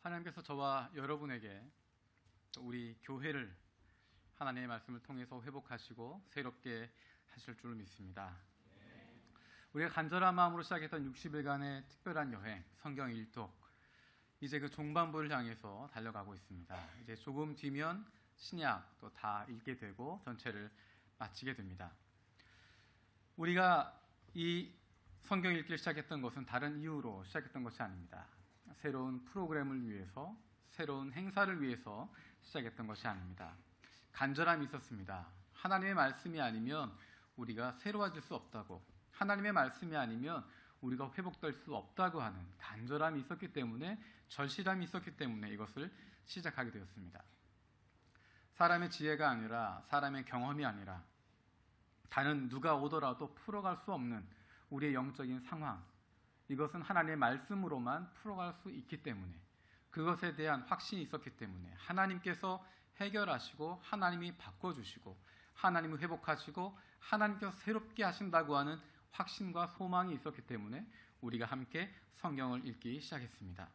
하나님께서 저와 여러분에게 우리 교회를 하나님의 말씀을 통해서 회복하시고 새롭게 하실 줄 믿습니다. 우리가 간절한 마음으로 시작했던 60일간의 특별한 여행, 성경 일독, 이제 그 종반부를 향해서 달려가고 있습니다. 이제 조금 뒤면 신약도 다 읽게 되고 전체를 마치게 됩니다. 우리가 이 성경 읽기를 시작했던 것은 다른 이유로 시작했던 것이 아닙니다. 새로운 프로그램을 위해서, 새로운 행사를 위해서 시작했던 것이 아닙니다. 간절함이 있었습니다. 하나님의 말씀이 아니면 우리가 새로워질 수 없다고, 하나님의 말씀이 아니면 우리가 회복될 수 없다고 하는 간절함이 있었기 때문에, 절실함이 있었기 때문에 이것을 시작하게 되었습니다. 사람의 지혜가 아니라, 사람의 경험이 아니라, 다른 누가 오더라도 풀어갈 수 없는 우리의 영적인 상황, 이것은 하나님의 말씀으로만 풀어갈 수 있기 때문에, 그것에 대한 확신이 있었기 때문에 하나님께서 해결하시고 하나님이 바꿔주시고 하나님을 회복하시고 하나님께서 새롭게 하신다고 하는 확신과 소망이 있었기 때문에 우리가 함께 성경을 읽기 시작했습니다.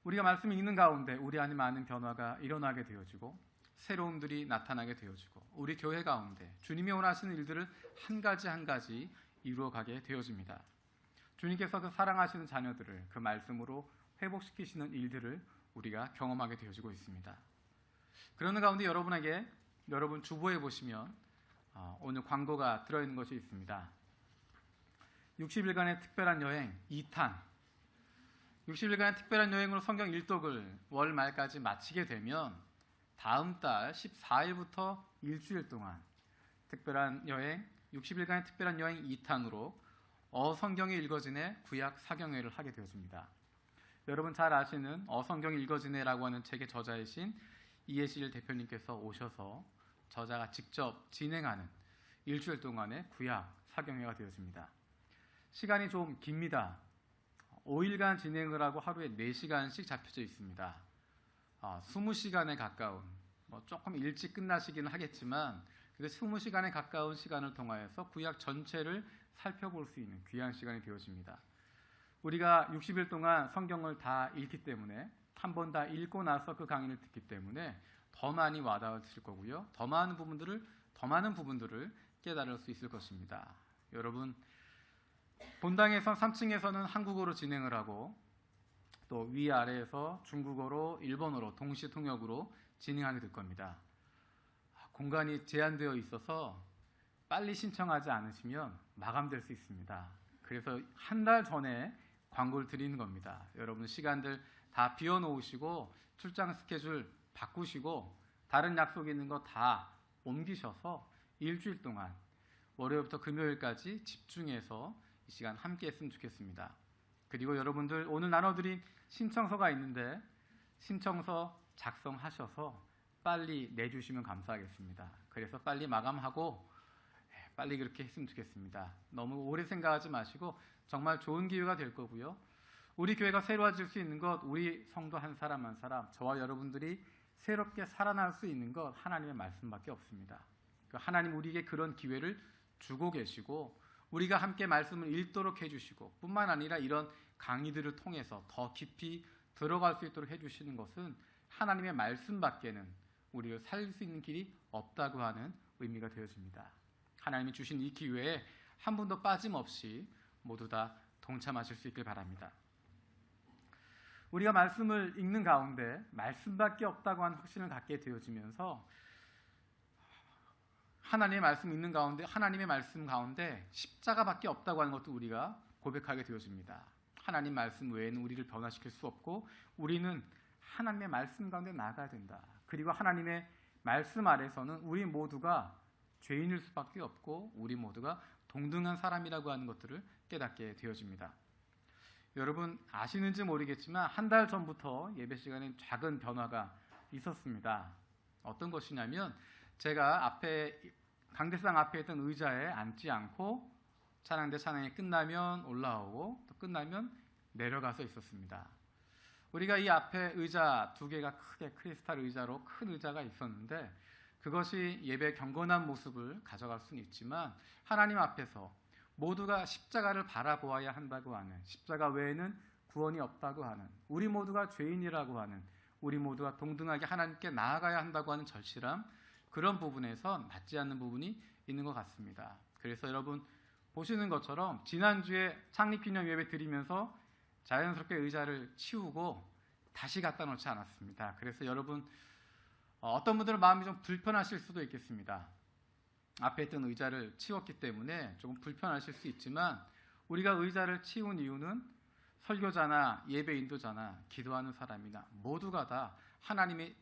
우리가 말씀을 읽는 가운데 우리 안에 많은 변화가 일어나게 되어지고 새로움들이 나타나게 되어지고 우리 교회 가운데 주님이 원하시는 일들을 한 가지 한 가지 이루어가게 되어집니다. 주님께서 그 사랑하시는 자녀들을 그 말씀으로 회복시키시는 일들을 우리가 경험하게 되어지고 있습니다. 그러는 가운데 여러분 주보에 보시면 오늘 광고가 들어있는 것이 있습니다. 60일간의 특별한 여행 2탄, 60일간의 특별한 여행으로 성경 일독을 월 말까지 마치게 되면 다음 달 14일부터 일주일 동안 특별한 여행, 60일간의 특별한 여행 2탄으로 어성경이 읽어지네 구약 사경회를 하게 되어집니다. 여러분 잘 아시는 어성경이 읽어지네라고 하는 책의 저자이신 이해실 대표님께서 오셔서 저자가 직접 진행하는 일주일 동안의 구약 사경회가 되어집니다. 시간이 좀 깁니다. 5일간 진행을 하고 하루에 4시간씩 잡혀져 있습니다. 20시간에 가까운, 조금 일찍 끝나시기는 하겠지만 20시간에 가까운 시간을 통하여서 구약 전체를 살펴볼 수 있는 귀한 시간이 되어집니다. 우리가 60일 동안 성경을 다 읽기 때문에, 한 번 다 읽고 나서 그 강의를 듣기 때문에 더 많이 와닿으실 거고요. 더 많은 부분들을 깨달을 수 있을 것입니다. 여러분, 본당에서 3층에서는 한국어로 진행을 하고 또 위아래에서 중국어로, 일본어로 동시 통역으로 진행하게 될 겁니다. 공간이 제한되어 있어서 빨리 신청하지 않으시면 마감될 수 있습니다. 그래서 한 달 전에 광고를 드리는 겁니다. 여러분 시간들 다 비워놓으시고 출장 스케줄 바꾸시고 다른 약속 있는 거 다 옮기셔서 일주일 동안 월요일부터 금요일까지 집중해서 이 시간 함께 했으면 좋겠습니다. 그리고 여러분들 오늘 나눠드린 신청서가 있는데 신청서 작성하셔서 빨리 내주시면 감사하겠습니다. 그래서 빨리 마감하고 빨리 그렇게 했으면 좋겠습니다. 너무 오래 생각하지 마시고 정말 좋은 기회가 될 거고요. 우리 교회가 새로워질 수 있는 것, 우리 성도 한 사람 한 사람, 저와 여러분들이 새롭게 살아날 수 있는 것 하나님의 말씀밖에 없습니다. 하나님 우리에게 그런 기회를 주고 계시고 우리가 함께 말씀을 읽도록 해주시고 뿐만 아니라 이런 강의들을 통해서 더 깊이 들어갈 수 있도록 해주시는 것은 하나님의 말씀밖에는 우리를 살릴 수 있는 길이 없다고 하는 의미가 되어집니다. 하나님이 주신 이 기회에 한 분도 빠짐없이 모두 다 동참하실 수 있길 바랍니다. 우리가 말씀을 읽는 가운데 말씀밖에 없다고 하는 확신을 갖게 되어지면서 하나님의 말씀 읽는 가운데, 하나님의 말씀 가운데 십자가밖에 없다고 하는 것도 우리가 고백하게 되어집니다. 하나님 말씀 외에는 우리를 변화시킬 수 없고 우리는 하나님의 말씀 가운데 나아가야 된다. 그리고 하나님의 말씀 아래서는 우리 모두가 죄인일 수밖에 없고 우리 모두가 동등한 사람이라고 하는 것들을 깨닫게 되어집니다. 여러분 아시는지 모르겠지만 한 달 전부터 예배 시간에 작은 변화가 있었습니다. 어떤 것이냐면 제가 강대상 앞에 있던 의자에 앉지 않고 찬양이 끝나면 올라오고 또 끝나면 내려가서 있었습니다. 우리가 이 앞에 의자 2개가 크게 크리스탈 의자로 큰 의자가 있었는데 그것이 예배 경건한 모습을 가져갈 수는 있지만 하나님 앞에서 모두가 십자가를 바라보아야 한다고 하는, 십자가 외에는 구원이 없다고 하는, 우리 모두가 죄인이라고 하는, 우리 모두가 동등하게 하나님께 나아가야 한다고 하는 절실함, 그런 부분에서 맞지 않는 부분이 있는 것 같습니다. 그래서 여러분 보시는 것처럼 지난주에 창립기념 예배 드리면서 자연스럽게 의자를 치우고 다시 갖다 놓지 않았습니다. 그래서 여러분 어떤 분들은 마음이 좀 불편하실 수도 있겠습니다. 앞에 있던 의자를 치웠기 때문에 조금 불편하실 수 있지만, 우리가 의자를 치운 이유는 설교자나 예배 인도자나 기도하는 사람이나 모두가 다 하나님의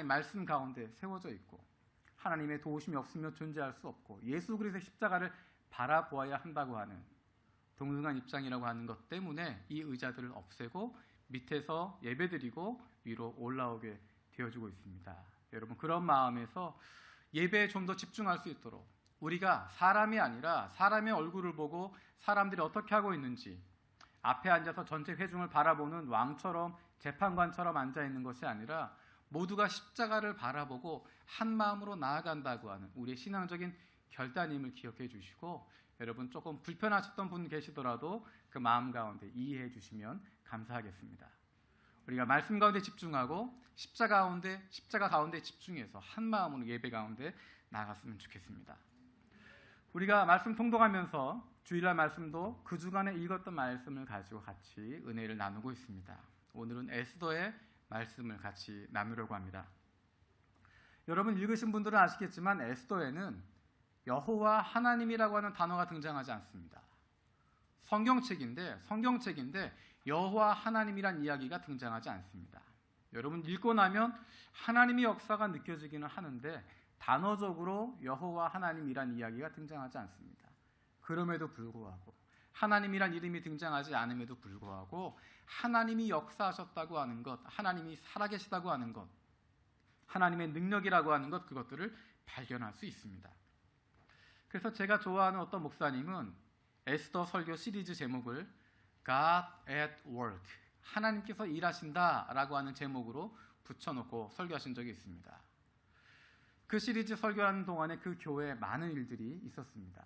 말씀 가운데 세워져 있고, 하나님의 도우심이 없으면 존재할 수 없고, 예수 그리스도의 십자가를 바라보아야 한다고 하는 동등한 입장이라고 하는 것 때문에 이 의자들을 없애고 밑에서 예배드리고 위로 올라오게 되어주고 있습니다. 여러분, 그런 마음에서 예배에 좀 더 집중할 수 있도록 우리가 사람이 아니라 사람의 얼굴을 보고 사람들이 어떻게 하고 있는지, 앞에 앉아서 전체 회중을 바라보는 왕처럼 재판관처럼 앉아있는 것이 아니라 모두가 십자가를 바라보고 한 마음으로 나아간다고 하는 우리의 신앙적인 결단임을 기억해 주시고, 여러분 조금 불편하셨던 분 계시더라도 그 마음 가운데 이해해 주시면 감사하겠습니다. 우리가 말씀 가운데 집중하고 십자가 가운데 집중해서 한 마음으로 예배 가운데 나아갔으면 좋겠습니다. 우리가 말씀 통독하면서 주일날 말씀도 그 주간에 읽었던 말씀을 가지고 같이 은혜를 나누고 있습니다. 오늘은 에스더의 말씀을 같이 나누려고 합니다. 여러분 읽으신 분들은 아시겠지만 에스더에는 여호와 하나님이라고 하는 단어가 등장하지 않습니다. 성경책인데 여호와 하나님이란 이야기가 등장하지 않습니다. 여러분 읽고 나면 하나님의 역사가 느껴지기는 하는데 단어적으로 여호와 하나님이란 이야기가 등장하지 않습니다. 그럼에도 불구하고, 하나님이란 이름이 등장하지 않음에도 불구하고 하나님이 역사하셨다고 하는 것, 하나님이 살아계시다고 하는 것, 하나님의 능력이라고 하는 것, 그것들을 발견할 수 있습니다. 그래서 제가 좋아하는 어떤 목사님은 에스더 설교 시리즈 제목을 God at Work, 하나님께서 일하신다라고 하는 제목으로 붙여놓고 설교하신 적이 있습니다. 그 시리즈 설교하는 동안에 그 교회에 많은 일들이 있었습니다.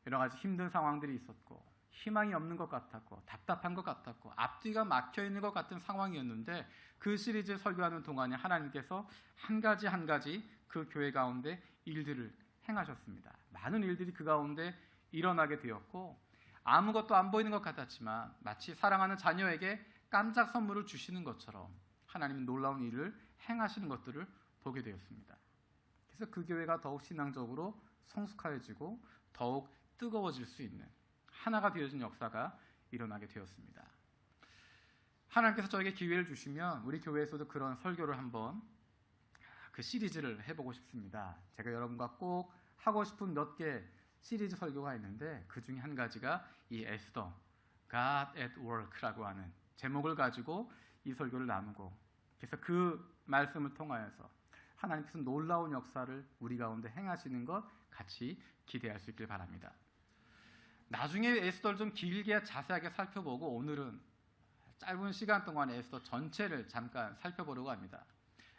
여러 가지 힘든 상황들이 있었고, 희망이 없는 것 같았고, 답답한 것 같았고, 앞뒤가 막혀 있는 것 같은 상황이었는데, 그 시리즈 설교하는 동안에 하나님께서 한 가지 그 교회 가운데 일들을 행하셨습니다. 많은 일들이 그 가운데 일어나게 되었고, 아무것도 안 보이는 것 같았지만 마치 사랑하는 자녀에게 깜짝 선물을 주시는 것처럼 하나님은 놀라운 일을 행하시는 것들을 보게 되었습니다. 그래서 그 교회가 더욱 신앙적으로 성숙해지고 더욱 뜨거워질 수 있는 하나가 되어진 역사가 일어나게 되었습니다. 하나님께서 저에게 기회를 주시면 우리 교회에서도 그런 설교를 한번 그 시리즈를 해보고 싶습니다. 제가 여러분과 꼭 하고 싶은 몇 개 시리즈 설교가 있는데, 그 중에 한 가지가 이 에스더 God at Work라고 하는 제목을 가지고 이 설교를 나누고, 그래서 그 말씀을 통하여서 하나님께서 놀라운 역사를 우리 가운데 행하시는 것 같이 기대할 수 있길 바랍니다. 나중에 에스더를 좀 길게 자세하게 살펴보고, 오늘은 짧은 시간 동안에 에스더 전체를 잠깐 살펴보려고 합니다.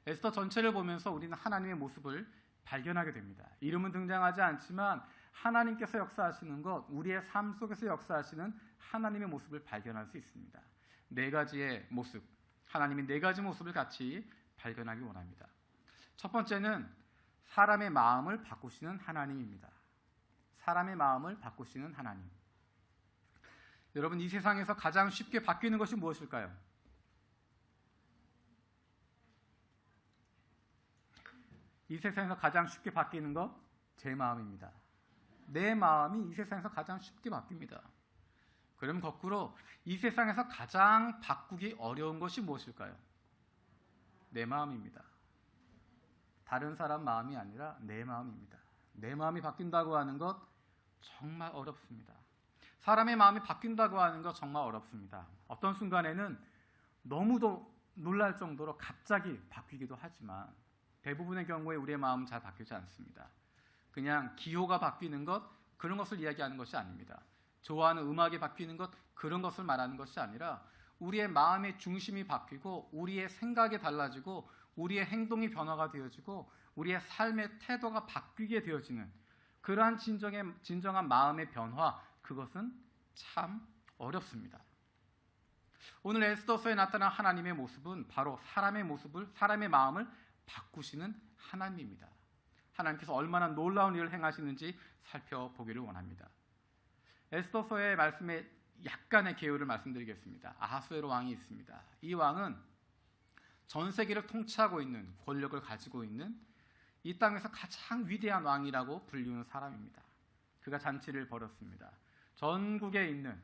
에스더 전체를 보면서 우리는 하나님의 모습을 발견하게 됩니다. 이름은 등장하지 않지만 하나님께서 역사하시는 것, 우리의 삶 속에서 역사하시는 하나님의 모습을 발견할 수 있습니다. 네 가지의 모습, 하나님의 네 가지 모습을 같이 발견하기 원합니다. 첫 번째는 사람의 마음을 바꾸시는 하나님입니다. 사람의 마음을 바꾸시는 하나님. 여러분, 이 세상에서 가장 쉽게 바뀌는 것이 무엇일까요? 이 세상에서 가장 쉽게 바뀌는 것, 제 마음입니다. 내 마음이 이 세상에서 가장 쉽게 바뀝니다. 그럼 거꾸로 이 세상에서 가장 바꾸기 어려운 것이 무엇일까요? 내 마음입니다. 다른 사람 마음이 아니라 내 마음입니다. 내 마음이 바뀐다고 하는 것 정말 어렵습니다. 사람의 마음이 바뀐다고 하는 것 정말 어렵습니다. 어떤 순간에는 너무도 놀랄 정도로 갑자기 바뀌기도 하지만 대부분의 경우에 우리의 마음은 잘 바뀌지 않습니다. 그냥 기호가 바뀌는 것, 그런 것을 이야기하는 것이 아닙니다. 좋아하는 음악이 바뀌는 것, 그런 것을 말하는 것이 아니라 우리의 마음의 중심이 바뀌고 우리의 생각이 달라지고 우리의 행동이 변화가 되어지고 우리의 삶의 태도가 바뀌게 되어지는 그러한 진정한 마음의 변화, 그것은 참 어렵습니다. 오늘 에스더서에 나타난 하나님의 모습은 바로 사람의 마음을 바꾸시는 하나님입니다. 하나님께서 얼마나 놀라운 일을 행하시는지 살펴보기를 원합니다. 에스더서의 말씀에 약간의 개요를 말씀드리겠습니다. 아하수에로 왕이 있습니다. 이 왕은 전 세계를 통치하고 있는 권력을 가지고 있는 이 땅에서 가장 위대한 왕이라고 불리우는 사람입니다. 그가 잔치를 벌였습니다. 전국에 있는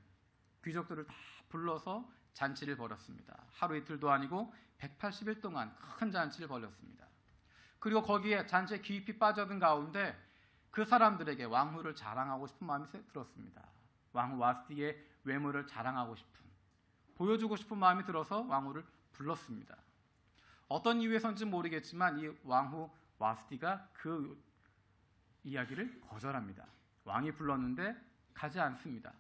귀족들을 다 불러서 잔치를 벌였습니다. 하루 이틀도 아니고 180일 동안 큰 잔치를 벌였습니다. 그리고 거기에 잔치에 깊이 빠져든 가운데 그 사람들에게 왕후를 자랑하고 싶은 마음이 들었습니다. 왕후 와스티의 외모를 자랑하고 싶은, 보여주고 싶은 마음이 들어서 왕후를 불렀습니다. 어떤 이유에선지 모르겠지만 이 왕후 와스티가 그 이야기를 거절합니다. 왕이 불렀는데 가지 않습니다.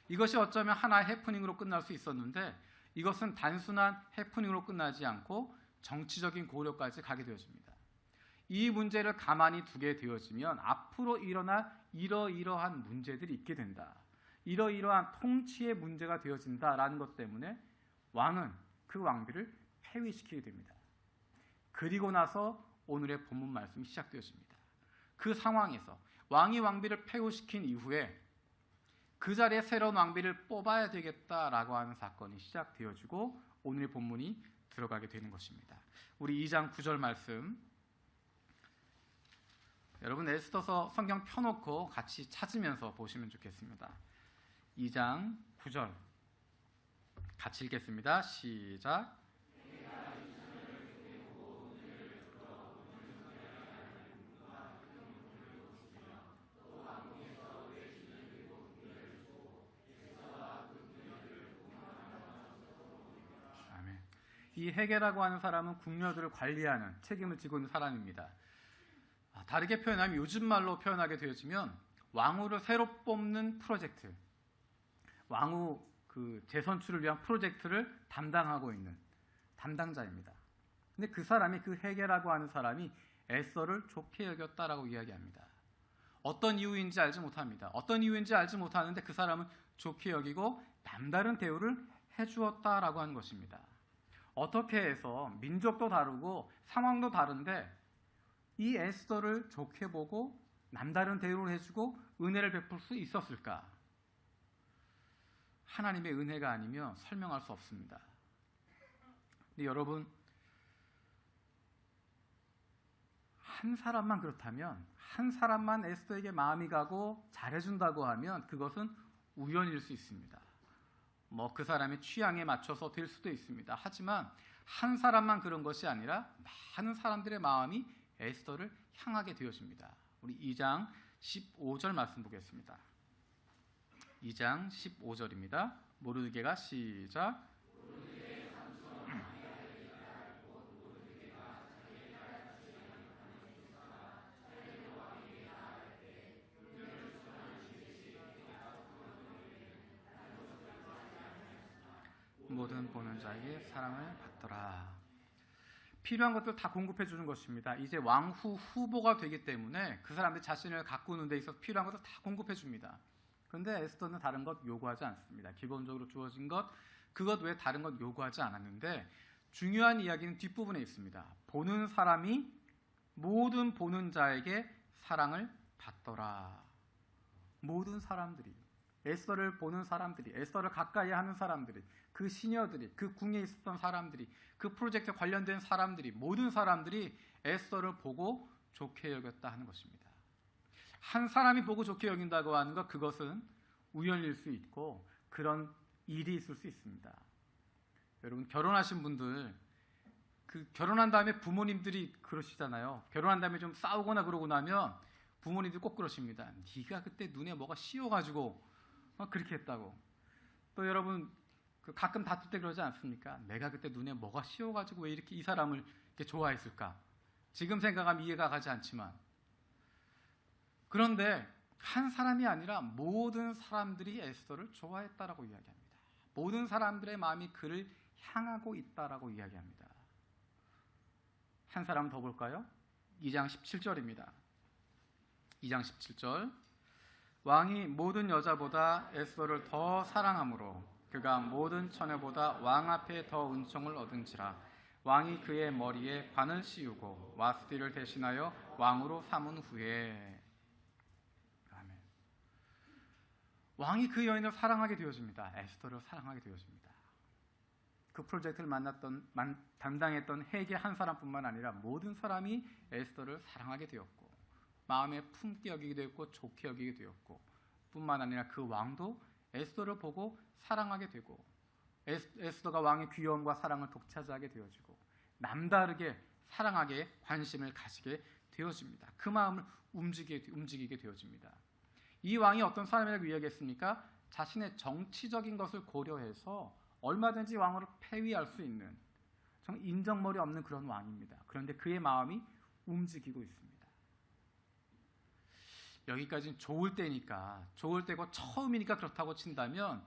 이것이 어쩌면 하나의 해프닝으로 끝날 수 있었는데 이것은 단순한 해프닝으로 끝나지 않고 정치적인 고려까지 가게 되어집니다. 이 문제를 가만히 두게 되어지면 앞으로 일어날 이러이러한 문제들이 있게 된다. 이러이러한 통치의 문제가 되어진다라는 것 때문에 왕은 그 왕비를 폐위시키게 됩니다. 그리고 나서 오늘의 본문 말씀이 시작되어집니다. 그 상황에서 왕이 왕비를 폐위시킨 이후에 그 자리에 새로운 왕비를 뽑아야 되겠다라고 하는 사건이 시작되어지고 오늘의 본문이 들어가게 되는 것입니다. 우리 2장 9절 말씀, 여러분 에스더서 성경 펴놓고 같이 찾으면서 보시면 좋겠습니다. 2장 9절 같이 읽겠습니다. 시작. 아멘. 이 헤게라고 하는 사람은 궁녀들을 관리하는 책임을 지고 있는 사람입니다. 다르게 표현하면 요즘 말로 표현하게 되어지면 왕후를 새로 뽑는 프로젝트, 왕후 그 재선출을 위한 프로젝트를 담당하고 있는 담당자입니다. 근데 그 사람이, 그 헤게라고 하는 사람이 에스더를 좋게 여겼다라고 이야기합니다. 어떤 이유인지 알지 못합니다. 어떤 이유인지 알지 못하는데 그 사람은 좋게 여기고 남다른 대우를 해주었다라고 하는 것입니다. 어떻게 해서 민족도 다르고 상황도 다른데 이 에스더를 좋게 보고 남다른 대우를 해주고 은혜를 베풀 수 있었을까? 하나님의 은혜가 아니면 설명할 수 없습니다. 근데 여러분, 한 사람만 그렇다면, 한 사람만 에스더에게 마음이 가고 잘해준다고 하면 그것은 우연일 수 있습니다. 그 사람의 취향에 맞춰서 될 수도 있습니다. 하지만 한 사람만 그런 것이 아니라 많은 사람들의 마음이 에스더를 향하게 되어집니다. 우리 2장 15절 말씀 보겠습니다. 2장 15절입니다. 모르드게가 시작. 모든 보는 자에게 사랑을 받더라. 필요한 것들 다 공급해 주는 것입니다. 이제 왕후 후보가 되기 때문에 그 사람들이 자신을 가꾸는 데 있어서 필요한 것을 다 공급해 줍니다. 그런데 에스더는 다른 것 요구하지 않습니다. 기본적으로 주어진 것, 그것 외에 다른 것 요구하지 않았는데 중요한 이야기는 뒷부분에 있습니다. 보는 사람이 모든 보는 자에게 사랑을 받더라. 모든 사람들이, 에스더를 보는 사람들이, 에스더를 가까이 하는 사람들이, 그 시녀들이, 그 궁에 있었던 사람들이, 그 프로젝트에 관련된 사람들이, 모든 사람들이 에스더를 보고 좋게 여겼다 하는 것입니다. 한 사람이 보고 좋게 여긴다고 하는 것, 그것은 우연일 수 있고 그런 일이 있을 수 있습니다. 여러분, 결혼하신 분들, 결혼한 다음에 부모님들이 그러시잖아요. 결혼한 다음에 좀 싸우거나 그러고 나면 부모님들이 꼭 그러십니다. 네가 그때 눈에 뭐가 씌워가지고 그렇게 했다고. 또 여러분, 가끔 다툴 때 그러지 않습니까? 내가 그때 눈에 뭐가 씌워가지고 왜 이렇게 이 사람을 이렇게 좋아했을까? 지금 생각하면 이해가 가지 않지만, 그런데 한 사람이 아니라 모든 사람들이 에스더를 좋아했다라고 이야기합니다. 모든 사람들의 마음이 그를 향하고 있다라고 이야기합니다. 한 사람 더 볼까요? 2장 17절입니다. 2장 17절. 왕이 모든 여자보다 에스더를 더 사랑함으로 그가 모든 처녀보다 왕 앞에 더 은총을 얻은지라. 왕이 그의 머리에 관을 씌우고 와스디를 대신하여 왕으로 삼은 후에. 아멘. 왕이 그 여인을 사랑하게 되어집니다. 에스더를 사랑하게 되어집니다. 그 프로젝트를 담당했던 회계 한 사람뿐만 아니라 모든 사람이 에스더를 사랑하게 되었고 마음에 품게 여기게 되었고 좋게 여기게 되었고 뿐만 아니라 그 왕도 에스더를 보고 사랑하게 되고 에스더가 왕의 귀여움과 사랑을 독차지하게 되어지고 남다르게 사랑하게 관심을 가지게 되어집니다. 그 마음을 움직이게 되어집니다. 이 왕이 어떤 사람이라고 이야기했습니까? 자신의 정치적인 것을 고려해서 얼마든지 왕을 폐위할 수 있는 정말 인정머리 없는 그런 왕입니다. 그런데 그의 마음이 움직이고 있습니다. 여기까지는 좋을 때니까, 좋을 때고 처음이니까 그렇다고 친다면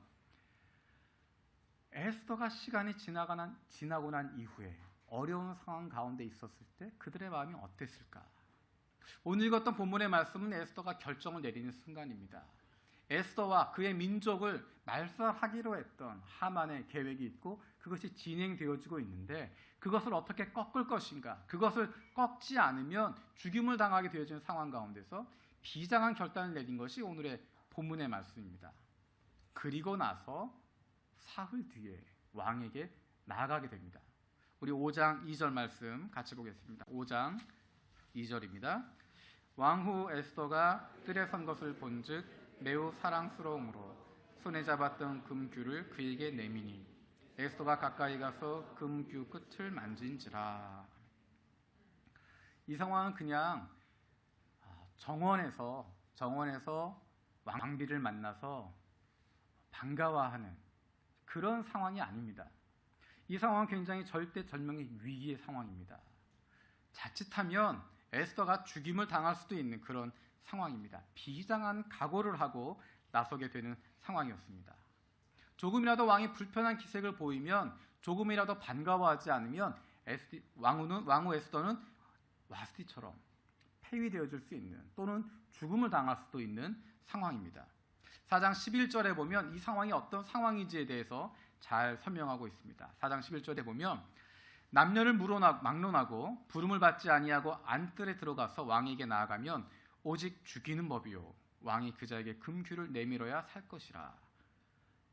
에스더가 시간이 지나고 난 이후에 어려운 상황 가운데 있었을 때 그들의 마음이 어땠을까? 오늘 읽었던 본문의 말씀은 에스더가 결정을 내리는 순간입니다. 에스더와 그의 민족을 말살하기로 했던 하만의 계획이 있고 그것이 진행되어지고 있는데 그것을 어떻게 꺾을 것인가? 그것을 꺾지 않으면 죽임을 당하게 되어지는 상황 가운데서 비장한 결단을 내린 것이 오늘의 본문의 말씀입니다. 그리고 나서 사흘 뒤에 왕에게 나아가게 됩니다. 우리 5장 2절 말씀 같이 보겠습니다. 5장 2절입니다. 왕후 에스더가 뜰에 선 것을 본즉 매우 사랑스러움으로 손에 잡았던 금규를 그에게 내미니 에스더가 가까이 가서 금규 끝을 만진지라. 이 상황은 그냥 정원에서 왕비를 만나서 반가워하는 그런 상황이 아닙니다. 이 상황은 굉장히 절대절명의 위기의 상황입니다. 자칫하면 에스더가 죽임을 당할 수도 있는 그런 상황입니다. 비장한 각오를 하고 나서게 되는 상황이었습니다. 조금이라도 왕이 불편한 기색을 보이면 조금이라도 반가워하지 않으면 왕후 에스더는 와스디처럼 폐위되어질 수 있는 또는 죽음을 당할 수도 있는 상황입니다. 4장 11절에 보면 이 상황이 어떤 상황인지에 대해서 잘 설명하고 있습니다. 4장 11절에 보면 남녀를 막론하고 부름을 받지 아니하고 안뜰에 들어가서 왕에게 나아가면 오직 죽이는 법이요 왕이 그자에게 금규를 내밀어야 살 것이라.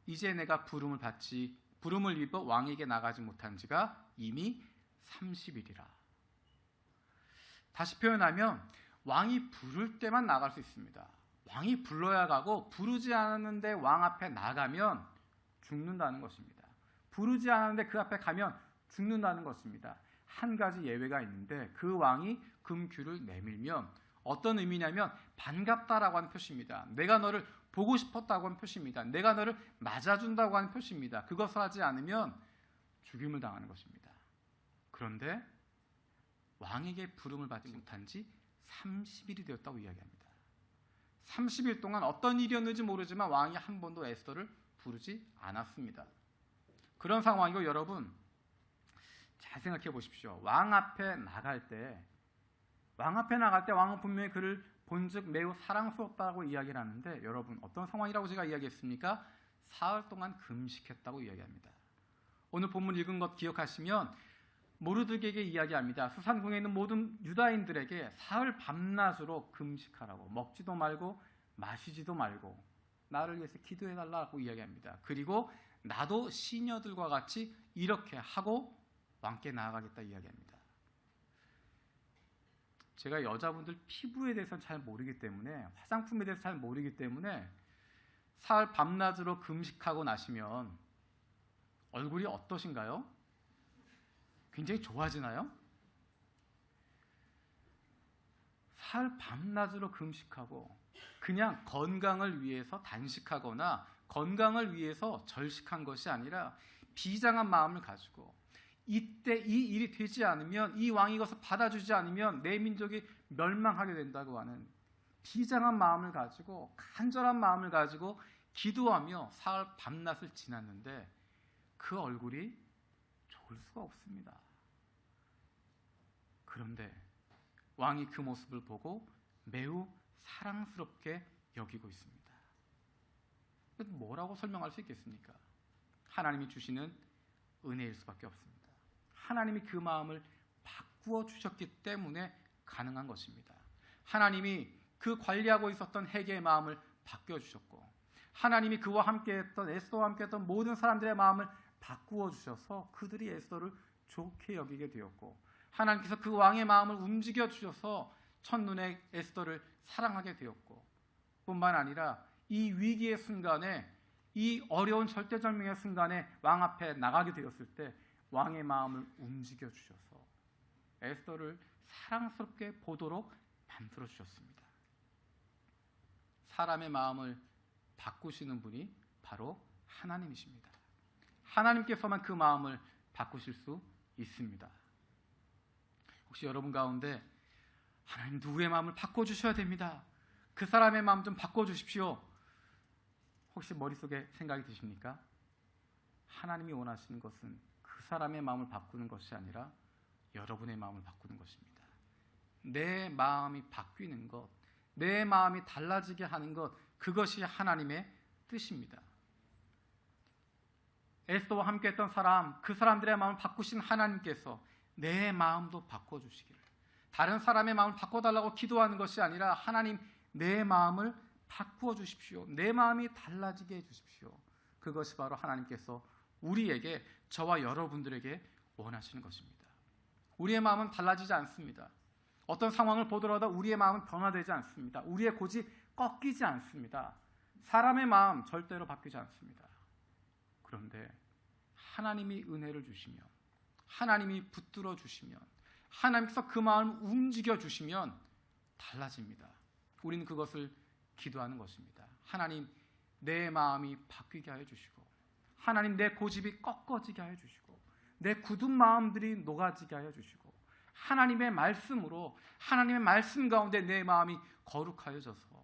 이제 내가 부름을 입어 왕에게 나가지 못한 지가 이미 30일이라. 다시 표현하면 왕이 부를 때만 나갈 수 있습니다. 왕이 불러야 가고 부르지 않았는데 왕 앞에 나가면 죽는다는 것입니다. 부르지 않았는데 그 앞에 가면 죽는다는 것입니다. 한 가지 예외가 있는데 그 왕이 금규를 내밀면 어떤 의미냐면 반갑다라고 하는 표시입니다. 내가 너를 보고 싶었다고 하는 표시입니다. 내가 너를 맞아준다고 하는 표시입니다. 그것을 하지 않으면 죽임을 당하는 것입니다. 그런데 왕에게 부름을 받지 못한 지 30일이 되었다고 이야기합니다. 30일 동안 어떤 일이었는지 모르지만 왕이 한 번도 에스더를 부르지 않았습니다. 그런 상황이고 여러분 잘 생각해 보십시오. 왕 앞에 나갈 때 왕은 분명히 그를 본즉 매우 사랑스럽다고 이야기를 하는데 여러분 어떤 상황이라고 제가 이야기했습니까? 사흘 동안 금식했다고 이야기합니다. 오늘 본문 읽은 것 기억하시면 모르드게에게 이야기합니다. 수산궁에 있는 모든 유다인들에게 사흘 밤낮으로 금식하라고 먹지도 말고 마시지도 말고 나를 위해서 기도해달라고 이야기합니다. 그리고 나도 시녀들과 같이 이렇게 하고 왕께 나아가겠다 이야기합니다. 제가 여자분들 피부에 대해서는 잘 모르기 때문에 화장품에 대해서 잘 모르기 때문에 사흘 밤낮으로 금식하고 나시면 얼굴이 어떠신가요? 굉장히 좋아지나요? 사흘 밤낮으로 금식하고 그냥 건강을 위해서 단식하거나 건강을 위해서 절식한 것이 아니라 비장한 마음을 가지고 이때 이 일이 되지 않으면 이 왕이 이것을 받아주지 않으면 내 민족이 멸망하게 된다고 하는 비장한 마음을 가지고 간절한 마음을 가지고 기도하며 사흘 밤낮을 지났는데 그 얼굴이 좋을 수가 없습니다. 그런데 왕이 그 모습을 보고 매우 사랑스럽게 여기고 있습니다. 뭐라고 설명할 수 있겠습니까? 하나님이 주시는 은혜일 수밖에 없습니다. 하나님이 그 마음을 바꾸어 주셨기 때문에 가능한 것입니다. 하나님이 그 관리하고 있었던 헤게의 마음을 바뀌어 주셨고, 하나님이 그와 함께했던 에스더와 함께했던 모든 사람들의 마음을 바꾸어 주셔서 그들이 에스더를 좋게 여기게 되었고, 하나님께서 그 왕의 마음을 움직여 주셔서 첫눈에 에스더를 사랑하게 되었고, 뿐만 아니라 이 위기의 순간에, 이 어려운 절대절명의 순간에 왕 앞에 나가게 되었을 때 왕의 마음을 움직여 주셔서 에스더를 사랑스럽게 보도록 만들어 주셨습니다. 사람의 마음을 바꾸시는 분이 바로 하나님이십니다. 하나님께서만 그 마음을 바꾸실 수 있습니다. 혹시 여러분 가운데 하나님 누구의 마음을 바꿔주셔야 됩니다, 그 사람의 마음 좀 바꿔주십시오, 혹시 머릿속에 생각이 드십니까? 하나님이 원하시는 것은 그 사람의 마음을 바꾸는 것이 아니라 여러분의 마음을 바꾸는 것입니다. 내 마음이 바뀌는 것, 내 마음이 달라지게 하는 것, 그것이 하나님의 뜻입니다. 에스더와 함께했던 사람, 그 사람들의 마음을 바꾸신 하나님께서 내 마음도 바꿔주시기를, 다른 사람의 마음을 바꿔달라고 기도하는 것이 아니라 하나님 내 마음을 바꾸어 주십시오, 내 마음이 달라지게 해주십시오, 그것이 바로 하나님께서 우리에게, 저와 여러분들에게 원하시는 것입니다. 우리의 마음은 달라지지 않습니다. 어떤 상황을 보더라도 우리의 마음은 변화되지 않습니다. 우리의 고지 꺾이지 않습니다. 사람의 마음 절대로 바뀌지 않습니다. 그런데 하나님이 은혜를 주시면, 하나님이 붙들어 주시면, 하나님께서 그 마음을 움직여 주시면 달라집니다. 우리는 그것을 기도하는 것입니다. 하나님 내 마음이 바뀌게 하여 주시고, 하나님 내 고집이 꺾어지게 하여 주시고, 내 굳은 마음들이 녹아지게 하여 주시고, 하나님의 말씀으로, 하나님의 말씀 가운데 내 마음이 거룩하여져서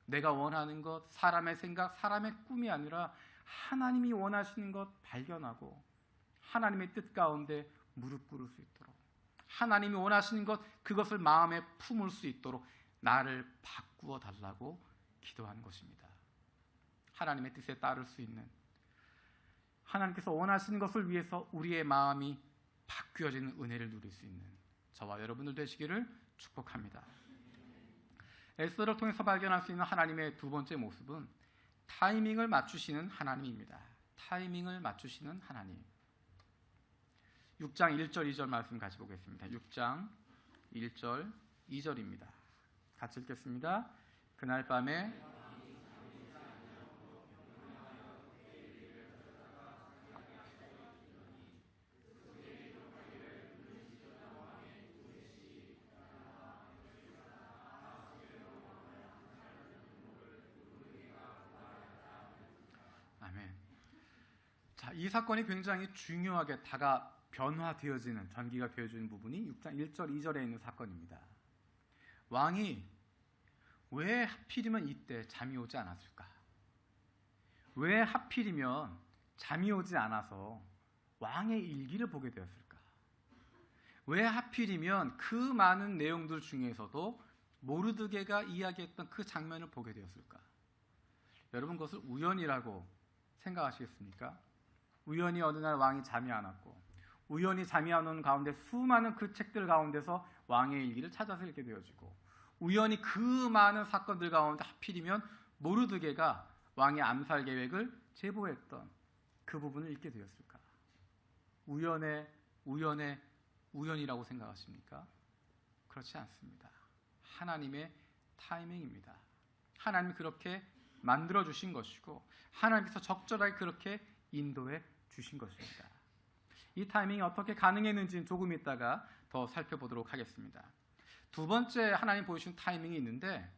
내가 원하는 것, 사람의 생각, 사람의 꿈이 아니라 하나님이 원하시는 것 발견하고 하나님의 뜻 가운데 무릎 꿇을 수 있도록, 하나님이 원하시는 것, 그것을 마음에 품을 수 있도록 나를 바꾸어 달라고 기도하는 것입니다. 하나님의 뜻에 따를 수 있는, 하나님께서 원하시는 것을 위해서 우리의 마음이 바뀌어지는 은혜를 누릴 수 있는 저와 여러분들 되시기를 축복합니다. 에스더를 통해서 발견할 수 있는 하나님의 두 번째 모습은 타이밍을 맞추시는 하나님입니다. 타이밍을 맞추시는 하나님. 6장 1절 2절 말씀 같이 보겠습니다. 6장 1절 2절입니다. 같이 읽겠습니다. 그날 밤에 아멘. 자, 이 사건이 굉장히 중요하게 변화되어지는, 전기가 되어지는 부분이 6장 1절 2절에 있는 사건입니다. 왕이 왜 하필이면 이때 잠이 오지 않았을까? 왜 하필이면 잠이 오지 않아서 왕의 일기를 보게 되었을까? 왜 하필이면 그 많은 내용들 중에서도 모르드게가 이야기했던 그 장면을 보게 되었을까? 여러분, 그것을 우연이라고 생각하시겠습니까? 우연히 어느 날 왕이 잠이 안 왔고, 우연히 잠이 안 오는 가운데 수많은 그 책들 가운데서 왕의 일기를 찾아서 읽게 되어지고, 우연히 그 많은 사건들 가운데 하필이면 모르드게가 왕의 암살 계획을 제보했던 그 부분을 읽게 되었을까? 우연이라고 생각하십니까? 그렇지 않습니다. 하나님의 타이밍입니다. 하나님이 그렇게 만들어 주신 것이고, 하나님께서 적절하게 그렇게 인도해 주신 것입니다. 이 타이밍이 어떻게 가능했는지는 조금 있다가 더 살펴보도록 하겠습니다. 두 번째 하나님 보여주신 타이밍이 있는데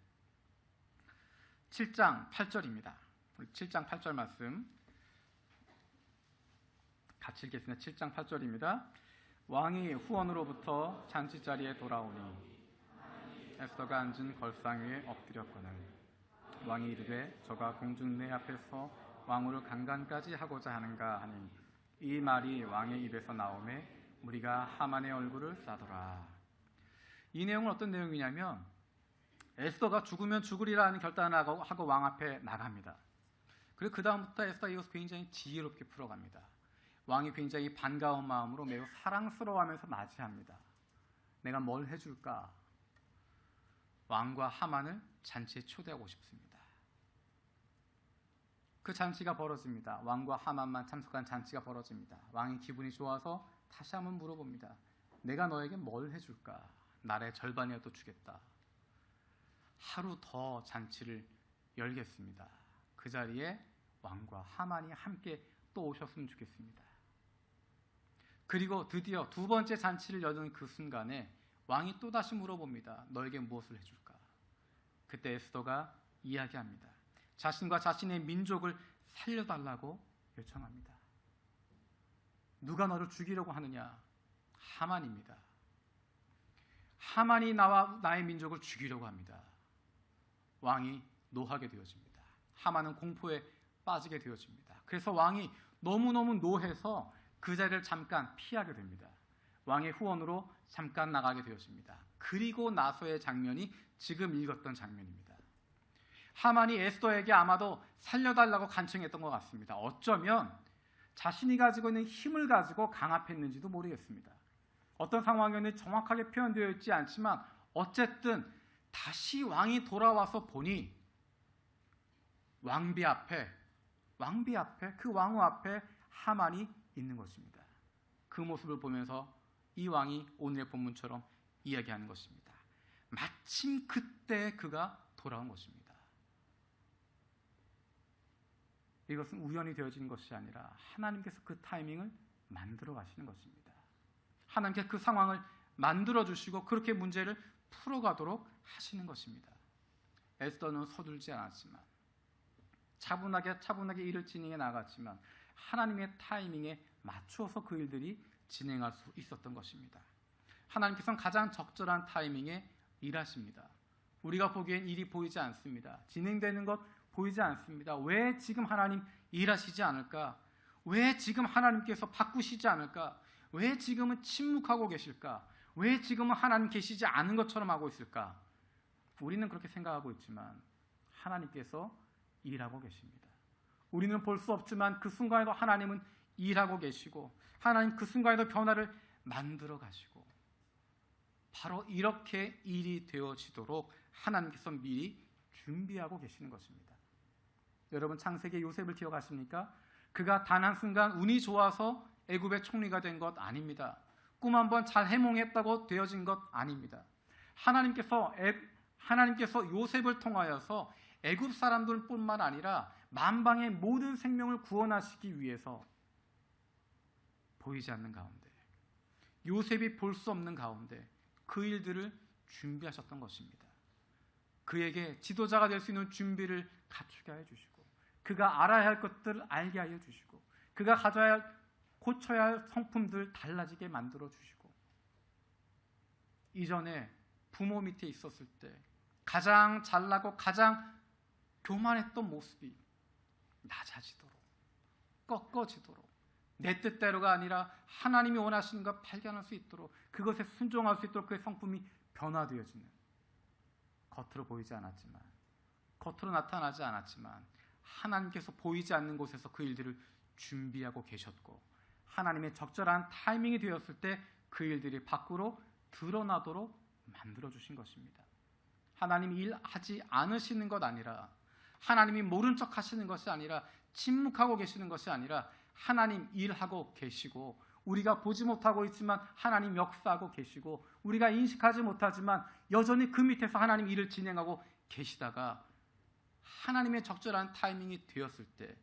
7장 8절입니다. 7장 8절 말씀 같이 읽겠습니다. 7장 8절입니다. 왕이 후원으로부터 잔치자리에 돌아오니 에스더가 앉은 걸상 위에 엎드렸거늘 왕이 이르되 저가 공중 내 앞에서 왕후를 강간까지 하고자 하는가 하니 이 말이 왕의 입에서 나오매 무리가 하만의 얼굴을 싸더라. 이 내용은 어떤 내용이냐면 에스더가 죽으면 죽으리라 하는 결단을 하고 왕 앞에 나갑니다. 그리고 그 다음부터 에스더가 이것을 굉장히 지혜롭게 풀어갑니다. 왕이 굉장히 반가운 마음으로 매우 사랑스러워하면서 맞이합니다. 내가 뭘 해줄까? 왕과 하만을 잔치에 초대하고 싶습니다. 그 잔치가 벌어집니다. 왕과 하만만 참석한 잔치가 벌어집니다. 왕이 기분이 좋아서 다시 한번 물어봅니다. 내가 너에게 뭘 해줄까? 나라의 절반이라도 주겠다. 하루 더 잔치를 열겠습니다. 그 자리에 왕과 하만이 함께 또 오셨으면 좋겠습니다. 그리고 드디어 두 번째 잔치를 여는 그 순간에 왕이 또다시 물어봅니다. 너에게 무엇을 해줄까? 그때 에스더가 이야기합니다. 자신과 자신의 민족을 살려달라고 요청합니다. 누가 너를 죽이려고 하느냐? 하만입니다. 하만이 나와 나의 민족을 죽이려고 합니다. 왕이 노하게 되어집니다. 하만은 공포에 빠지게 되어집니다. 그래서 왕이 너무너무 노해서 그 자리를 잠깐 피하게 됩니다. 왕의 후원으로 잠깐 나가게 되어집니다. 그리고 나서의 장면이 지금 읽었던 장면입니다. 하만이 에스더에게 아마도 살려달라고 간청했던 것 같습니다. 어쩌면 자신이 가지고 있는 힘을 가지고 강압했는지도 모르겠습니다. 어떤 상황에는 정확하게 표현되어 있지 않지만 어쨌든 다시 왕이 돌아와서 보니 왕비 앞에 그 왕후 앞에 하만이 있는 것입니다. 그 모습을 보면서 이 왕이 오늘의 본문처럼 이야기하는 것입니다. 마침 그때 그가 돌아온 것입니다. 이것은 우연히 되어지는 것이 아니라 하나님께서 그 타이밍을 만들어 가시는 것입니다. 하나님께서 그 상황을 만들어 주시고 그렇게 문제를 풀어가도록 하시는 것입니다. 에스더는 서둘지 않았지만 차분하게 일을 진행해 나갔지만 하나님의 타이밍에 맞추어서 그 일들이 진행할 수 있었던 것입니다. 하나님께서는 가장 적절한 타이밍에 일하십니다. 우리가 보기엔 일이 보이지 않습니다. 진행되는 것 보이지 않습니다. 왜 지금 하나님 일하시지 않을까? 왜 지금 하나님께서 바꾸시지 않을까? 왜 지금은 침묵하고 계실까? 왜 지금은 하나님 계시지 않은 것처럼 하고 있을까? 우리는 그렇게 생각하고 있지만 하나님께서 일하고 계십니다. 우리는 볼 수 없지만 그 순간에도 하나님은 일하고 계시고 하나님 그 순간에도 변화를 만들어 가시고 바로 이렇게 일이 되어지도록 하나님께서 미리 준비하고 계시는 것입니다. 여러분 창세기 요셉을 기억하십니까? 그가 단 한순간 운이 좋아서 애굽의 총리가 된 것 아닙니다. 꿈 한번 잘 해몽했다고 되어진 것 아닙니다. 하나님께서 요셉을 통하여서 애굽 사람들뿐만 아니라 만방의 모든 생명을 구원하시기 위해서 보이지 않는 가운데 요셉이 볼 수 없는 가운데 그 일들을 준비하셨던 것입니다. 그에게 지도자가 될 수 있는 준비를 갖추게 하여 주시고 그가 알아야 할 것들을 알게 하여 주시고 그가 가져야 할 고쳐야 할 성품들 달라지게 만들어 주시고 이전에 부모 밑에 있었을 때 가장 잘나고 가장 교만했던 모습이 낮아지도록 꺾어지도록 내 뜻대로가 아니라 하나님이 원하시는 것 발견할 수 있도록 그것에 순종할 수 있도록 그의 성품이 변화되어지는 겉으로 보이지 않았지만 겉으로 나타나지 않았지만 하나님께서 보이지 않는 곳에서 그 일들을 준비하고 계셨고 하나님의 적절한 타이밍이 되었을 때 그 일들이 밖으로 드러나도록 만들어주신 것입니다. 하나님이 일하지 않으시는 것 아니라 하나님이 모른 척 하시는 것이 아니라 침묵하고 계시는 것이 아니라 하나님 일하고 계시고 우리가 보지 못하고 있지만 하나님 역사하고 계시고 우리가 인식하지 못하지만 여전히 그 밑에서 하나님 일을 진행하고 계시다가 하나님의 적절한 타이밍이 되었을 때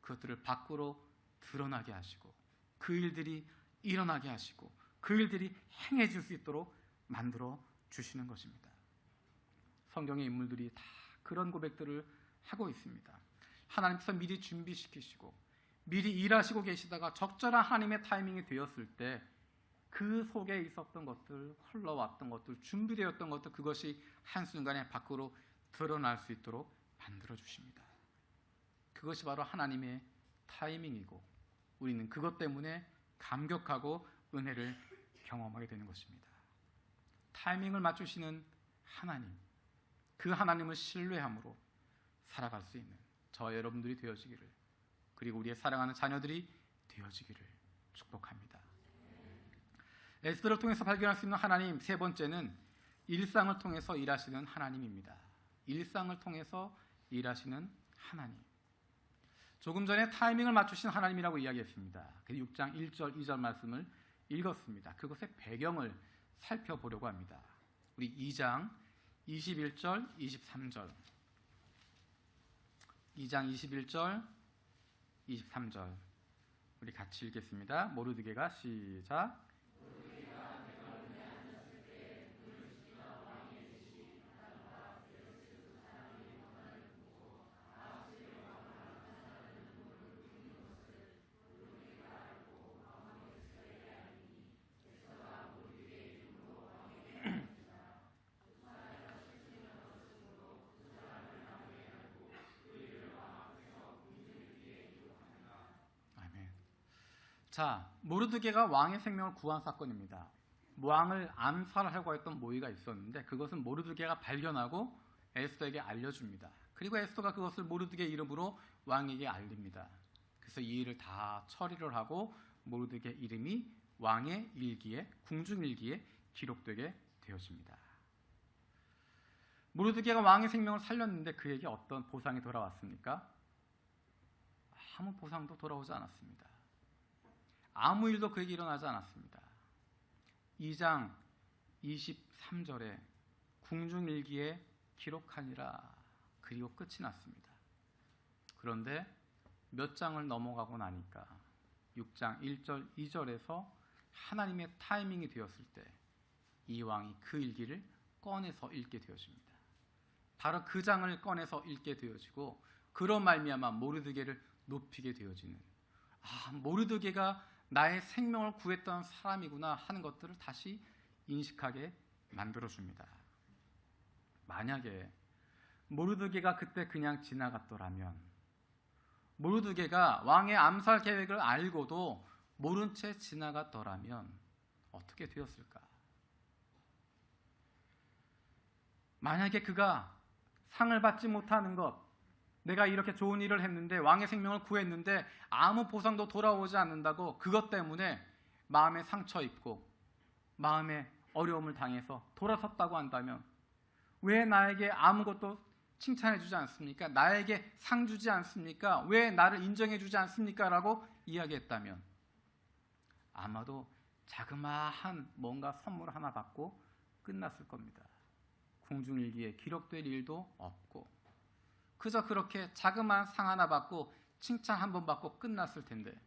그것들을 밖으로 드러나게 하시고 그 일들이 일어나게 하시고 그 일들이 행해질 수 있도록 만들어 주시는 것입니다. 성경의 인물들이 다 그런 고백들을 하고 있습니다. 하나님께서 미리 준비시키시고 미리 일하시고 계시다가 적절한 하나님의 타이밍이 되었을 때 그 속에 있었던 것들, 흘러왔던 것들, 준비되었던 것들 그것이 한순간에 밖으로 드러날 수 있도록 만들어 주십니다. 그것이 바로 하나님의 타이밍이고 우리는 그것 때문에 감격하고 은혜를 경험하게 되는 것입니다. 타이밍을 맞추시는 하나님, 그 하나님을 신뢰함으로 살아갈 수 있는 저 여러분들이 되어지기를, 그리고 우리의 사랑하는 자녀들이 되어지기를 축복합니다. 에스더를 통해서 발견할 수 있는 하나님, 세 번째는 일상을 통해서 일하시는 하나님입니다. 일상을 통해서 일하시는 하나님. 조금 전에 타이밍을 맞추신 하나님이라고 이야기했습니다. 6장 1절, 2절 말씀을 읽었습니다. 그것의 배경을 살펴보려고 합니다. 우리 2장 21절, 23절. 2장 21절, 23절. 우리 같이 읽겠습니다. 모르드게가 시작. 자, 모르드게가 왕의 생명을 구한 사건입니다. 왕을 암살하려고 했던 모의가 있었는데 그것은 모르드게가 발견하고 에스더에게 알려줍니다. 그리고 에스더가 그것을 모르드게 이름으로 왕에게 알립니다. 그래서 이 일을 다 처리를 하고 모르드게 이름이 왕의 일기에, 궁중일기에 기록되게 되어집니다. 모르드게가 왕의 생명을 살렸는데 그에게 어떤 보상이 돌아왔습니까? 아무 보상도 돌아오지 않았습니다. 아무 일도 그에게 일어나지 않았습니다. 2장 23절에 궁중일기에 기록하니라, 그리고 끝이 났습니다. 그런데 몇 장을 넘어가고 나니까 6장 1절 2절에서 하나님의 타이밍이 되었을 때 이 왕이 그 일기를 꺼내서 읽게 되어집니다. 바로 그 장을 꺼내서 읽게 되어지고 그로 말미암아 모르드게를 높이게 되어지는, 모르드게가 나의 생명을 구했던 사람이구나 하는 것들을 다시 인식하게 만들어줍니다. 만약에 모르드게가 그때 그냥 지나갔더라면, 모르드게가 왕의 암살 계획을 알고도 모른 채 지나갔더라면 어떻게 되었을까? 만약에 그가 상을 받지 못하는 것, 내가 이렇게 좋은 일을 했는데 왕의 생명을 구했는데 아무 보상도 돌아오지 않는다고 그것 때문에 마음에 상처 입고 마음에 어려움을 당해서 돌아섰다고 한다면 왜 나에게 아무것도 칭찬해 주지 않습니까? 나에게 상 주지 않습니까? 왜 나를 인정해 주지 않습니까? 라고 이야기했다면 아마도 자그마한 뭔가 선물 하나 받고 끝났을 겁니다. 궁중일기에 기록될 일도 없고 그저 그렇게 자그마한 상 하나 받고 칭찬 한 번 받고 끝났을 텐데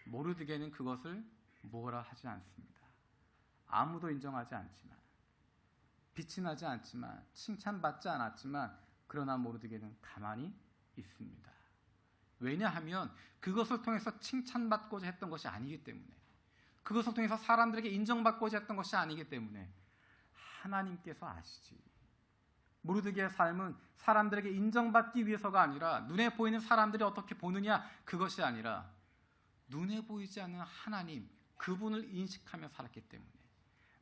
모르드게는 그것을 뭐라 하지 않습니다. 아무도 인정하지 않지만, 빛이 나지 않지만, 칭찬받지 않았지만 그러나 모르드게는 가만히 있습니다. 왜냐하면 그것을 통해서 칭찬받고자 했던 것이 아니기 때문에, 그것을 통해서 사람들에게 인정받고자 했던 것이 아니기 때문에 하나님께서 아시지. 모르드게의 삶은 사람들에게 인정받기 위해서가 아니라 눈에 보이는 사람들이 어떻게 보느냐 그것이 아니라 눈에 보이지 않는 하나님, 그분을 인식하며 살았기 때문에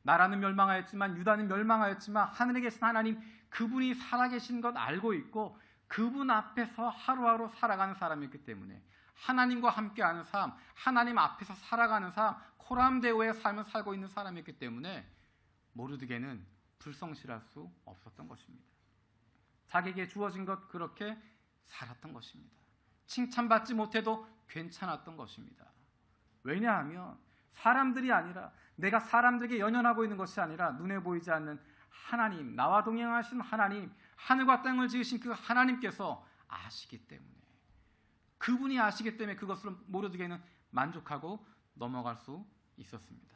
나라는 멸망하였지만, 유다는 멸망하였지만 하늘에 계신 하나님, 그분이 살아계신 것 알고 있고 그분 앞에서 하루하루 살아가는 사람이기 때문에 하나님과 함께하는 삶, 하나님 앞에서 살아가는 삶, 코람데오의 삶을 살고 있는 사람이기 때문에 모르드게는 불성실할 수 없었던 것입니다. 자기에게 주어진 것 그렇게 살았던 것입니다. 칭찬받지 못해도 괜찮았던 것입니다. 왜냐하면 사람들이 아니라, 내가 사람들에게 연연하고 있는 것이 아니라 눈에 보이지 않는 하나님, 나와 동행하신 하나님, 하늘과 땅을 지으신 그 하나님께서 아시기 때문에, 그분이 아시기 때문에 그것을 모르드게는 만족하고 넘어갈 수 있었습니다.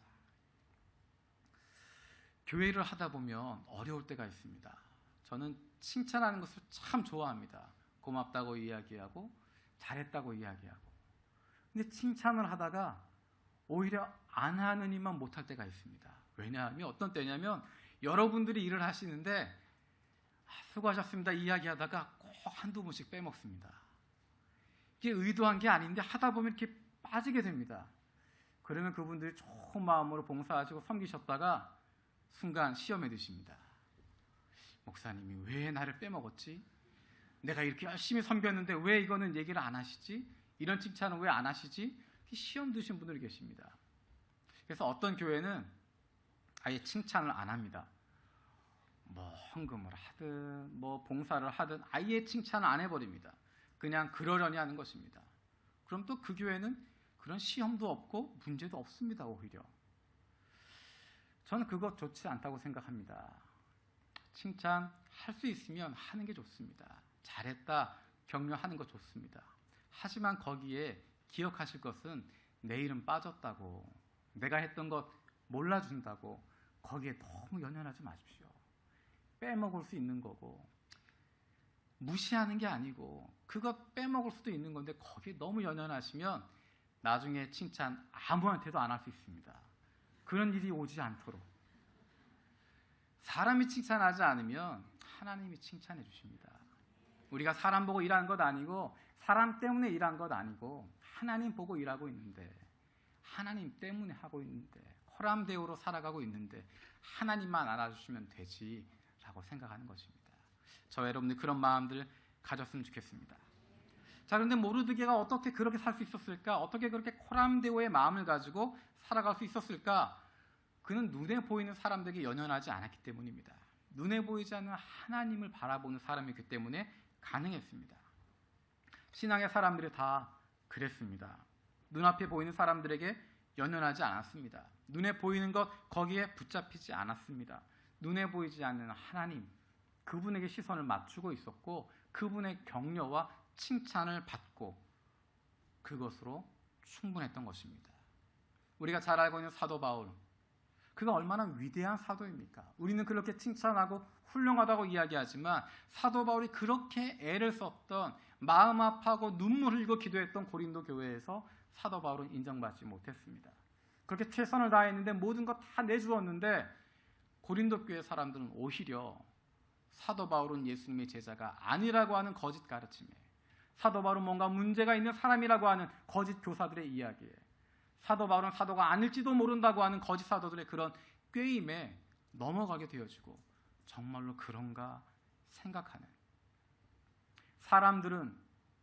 교회를 하다 보면 어려울 때가 있습니다. 저는 칭찬하는 것을 참 좋아합니다. 고맙다고 이야기하고 잘했다고 이야기하고. 근데 칭찬을 하다가 오히려 안 하는 일만 못할 때가 있습니다. 왜냐하면 어떤 때냐면 여러분들이 일을 하시는데 수고하셨습니다 이야기하다가 꼭 한두 분씩 빼먹습니다. 이게 의도한 게 아닌데 하다 보면 이렇게 빠지게 됩니다. 그러면 그분들이 좋은 마음으로 봉사하시고 섬기셨다가 순간 시험에 드십니다. 목사님이 왜 나를 빼먹었지? 내가 이렇게 열심히 섬겼는데 왜 이거는 얘기를 안 하시지? 이런 칭찬은 왜 안 하시지? 시험 드신 분들이 계십니다. 그래서 어떤 교회는 아예 칭찬을 안 합니다. 뭐 헌금을 하든 뭐 봉사를 하든 아예 칭찬을 안 해버립니다. 그냥 그러려니 하는 것입니다. 그럼 또 그 교회는 그런 시험도 없고 문제도 없습니다. 오히려 저는 그것 좋지 않다고 생각합니다. 칭찬할 수 있으면 하는 게 좋습니다. 잘했다 격려하는 거 좋습니다. 하지만 거기에 기억하실 것은 내 이름 빠졌다고, 내가 했던 것 몰라준다고 거기에 너무 연연하지 마십시오. 빼먹을 수 있는 거고, 무시하는 게 아니고 그것 빼먹을 수도 있는 건데 거기에 너무 연연하시면 나중에 칭찬 아무한테도 안 할 수 있습니다. 그런 일이 오지 않도록. 사람이 칭찬하지 않으면 하나님이 칭찬해 주십니다. 우리가 사람 보고 일하는 것 아니고 사람 때문에 일한 것 아니고 하나님 보고 일하고 있는데, 하나님 때문에 하고 있는데, 호람대오로 살아가고 있는데 하나님만 알아주시면 되지 라고 생각하는 것입니다. 저 여러분들 그런 마음들 가졌으면 좋겠습니다. 자, 그런데 모르드게가 어떻게 그렇게 살 수 있었을까? 어떻게 그렇게 호람대오의 마음을 가지고 살아갈 수 있었을까? 그는 눈에 보이는 사람들에게 연연하지 않았기 때문입니다. 눈에 보이지 않는 하나님을 바라보는 사람이기 때문에 가능했습니다. 신앙의 사람들이 다 그랬습니다. 눈앞에 보이는 사람들에게 연연하지 않았습니다. 눈에 보이는 것 거기에 붙잡히지 않았습니다. 눈에 보이지 않는 하나님, 그분에게 시선을 맞추고 있었고 그분의 격려와 칭찬을 받고 그것으로 충분했던 것입니다. 우리가 잘 알고 있는 사도 바울, 그가 얼마나 위대한 사도입니까? 우리는 그렇게 칭찬하고 훌륭하다고 이야기하지만 사도 바울이 그렇게 애를 썼던, 마음 아파하고 눈물 흘리고 기도했던 고린도 교회에서 사도 바울은 인정받지 못했습니다. 그렇게 최선을 다했는데 모든 것 다 내주었는데 고린도 교회 사람들은 오히려 사도 바울은 예수님의 제자가 아니라고 하는 거짓 가르침에, 사도 바울은 뭔가 문제가 있는 사람이라고 하는 거짓 교사들의 이야기에, 사도 바울은 사도가 아닐지도 모른다고 하는 거짓 사도들의 그런 꾀임에 넘어가게 되어지고 정말로 그런가 생각하는, 사람들은,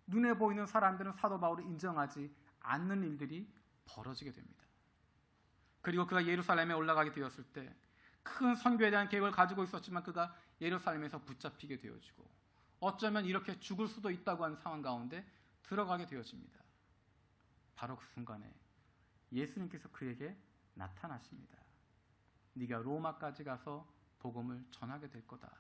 눈에 보이는 사람들은 사도 바울을 인정하지 않는 일들이 벌어지게 됩니다. 그리고 그가 예루살렘에 올라가게 되었을 때 큰 선교에 대한 계획을 가지고 있었지만 그가 예루살렘에서 붙잡히게 되어지고 어쩌면 이렇게 죽을 수도 있다고 하는 상황 가운데 들어가게 되어집니다. 바로 그 순간에 예수님께서 그에게 나타나십니다. 네가 로마까지 가서 복음을 전하게 될 거다.